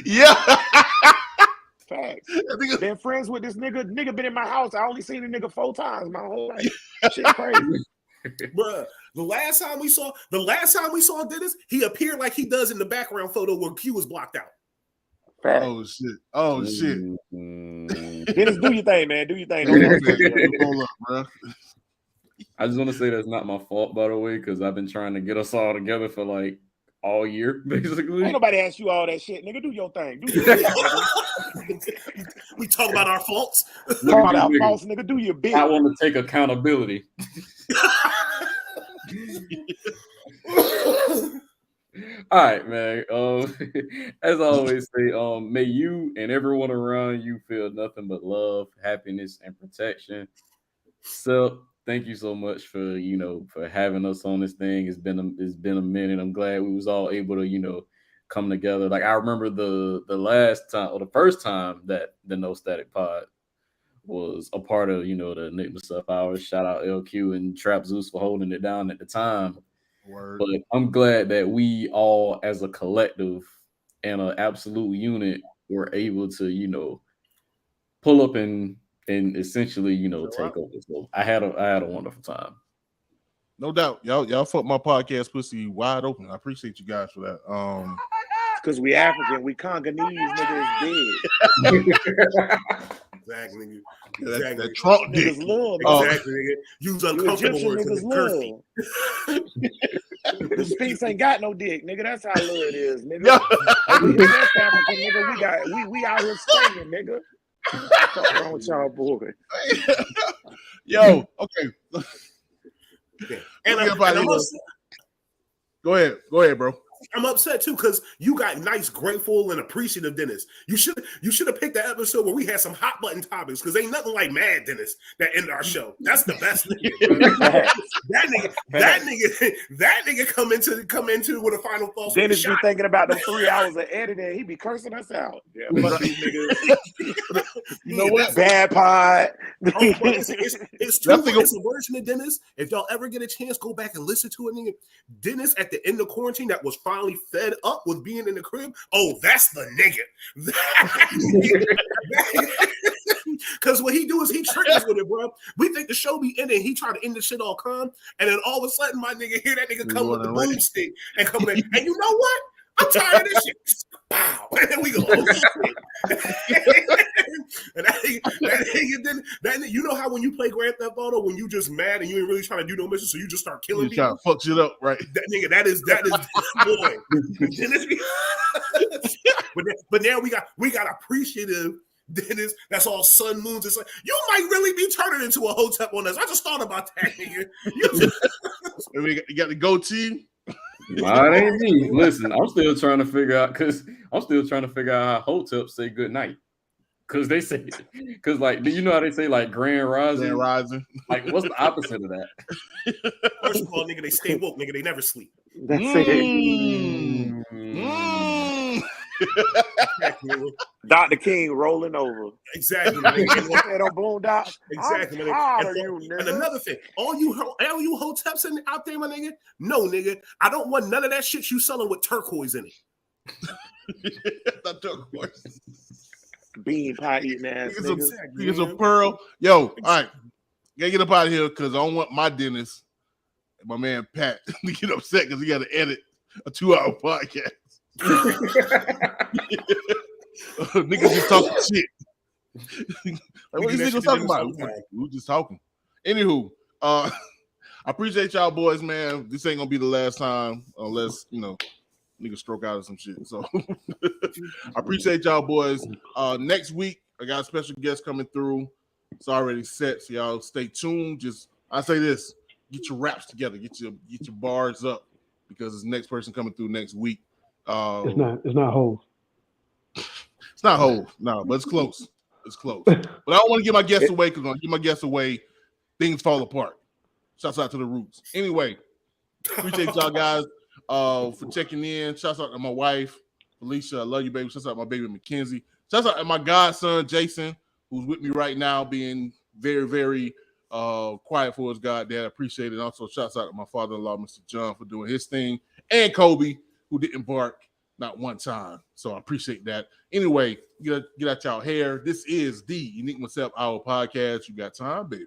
Yeah. Facts. Been friends with this nigga. Nigga been in my house. I only seen the nigga 4 times my whole life. Shit crazy. Bruh, the last time we saw Dennis, he appeared like he does in the background photo where Q was blocked out. Facts. Oh shit. Dennis, do your thing, man. Do your thing. Hold up, bro. I just want to say that's not my fault, by the way, because I've been trying to get us all together for like all year, basically. Ain't nobody ask you all that shit, nigga. Do your thing. Do your thing. We talk about our faults. Talk about faults, nigga. Do your bit. I want to take accountability. All right, man. As I always say, may you and everyone around you feel nothing but love, happiness, and protection. So, thank you so much for for having us on this thing. It's been a minute. I'm glad we was all able to come together. Like I remember the last time or the first time that the No Static Pod was a part of the Enigma Sept Hour. Shout out LQ and Trap Zeus for holding it down at the time. Word. But I'm glad that we all as a collective and an absolute unit were able to pull up and essentially, take over. So I had a wonderful time. No doubt. Y'all fucked my podcast pussy wide open. I appreciate you guys for that. Because we African, we Congolese niggas dead. Exactly, nigga. That Trump dick. Exactly, nigga. You was uncomfortable with niggas love. The Sphinx ain't got no dick, nigga. That's how love it is, nigga. We West African, nigga. We out here swinging, nigga. What's wrong with y'all, boy? Yo, okay. And Go ahead, bro. I'm upset too because you got nice, grateful, and appreciative Dennis. You should have picked the episode where we had some hot button topics because ain't nothing like Mad Dennis that ended our show. That's the best nigga. that nigga come into with a final thought. Dennis be thinking about them 3 hours of editing. He be cursing us out. Yeah, fuck these niggas. You know what? Bad pod. It's true. It's a version of Dennis. If y'all ever get a chance, go back and listen to it. Nigga. Dennis at the end of quarantine that was finally fed up with being in the crib. Oh, that's the nigga. Because what he do is he trick us with it, bro. We think the show be ending. He try to end the shit all calm, and then all of a sudden, my nigga hear that nigga come with the boomstick and come in. And you know what? I'm tired of this shit. Pow. And then we go, oh, and that you know how when you play Grand Theft Auto, when you just mad and you ain't really trying to do no mission, so you just start killing people. Trying to fuck shit up, right? That nigga, that is boy. but now we got appreciative Dennis. That's all sun moons. It's like you might really be turning into a hotep on us. I just thought about that, nigga. You got the goatee. Nah, it ain't me. Listen, I'm still trying to figure out how hoteps say good night. Cause they say, like, do you know how they say like grand rising? Grand rising. Like, what's the opposite of that? First of all, nigga, they stay woke, nigga. They never sleep. That's it. Dr. King rolling over. Exactly. Exactly. And another thing, all you hoteps out there, my nigga. No, nigga, I don't want none of that shit you selling with turquoise in it. Not turquoise. Bean pie eating ass. Here's a pearl. Yo, all right. Gotta get up out of here because I don't want my dentist and my man Pat to get upset because he got to edit a 2-hour podcast. Niggas just talking shit. Like, what these niggas talking about? We were just talking. Anywho, I appreciate y'all boys, man. This ain't gonna be the last time unless, you know, niggas stroke out or some shit. So I appreciate y'all boys. Next week, I got a special guest coming through. It's already set, so y'all stay tuned. Just I say this: get your raps together, get your bars up, because this next person coming through next week. It's not Hobbs. It's not Hobbs, no, but it's close. It's close. But I don't want to give my guests away, because when I give my guests away, things fall apart. Shouts out to the Roots. Anyway, appreciate y'all guys for checking in. Shouts out to my wife, Felicia. I love you, baby. Shouts out to my baby, Mackenzie. Shouts out to my godson, Jason, who's with me right now, being very, very quiet for his goddad. I appreciate it. Also, shouts out to my father-in-law, Mr. John, for doing his thing. And Kobe, who didn't bark not one time. So I appreciate that. Anyway, get out y'all hair. This is the Enigma Sept Hour podcast. You got time, baby.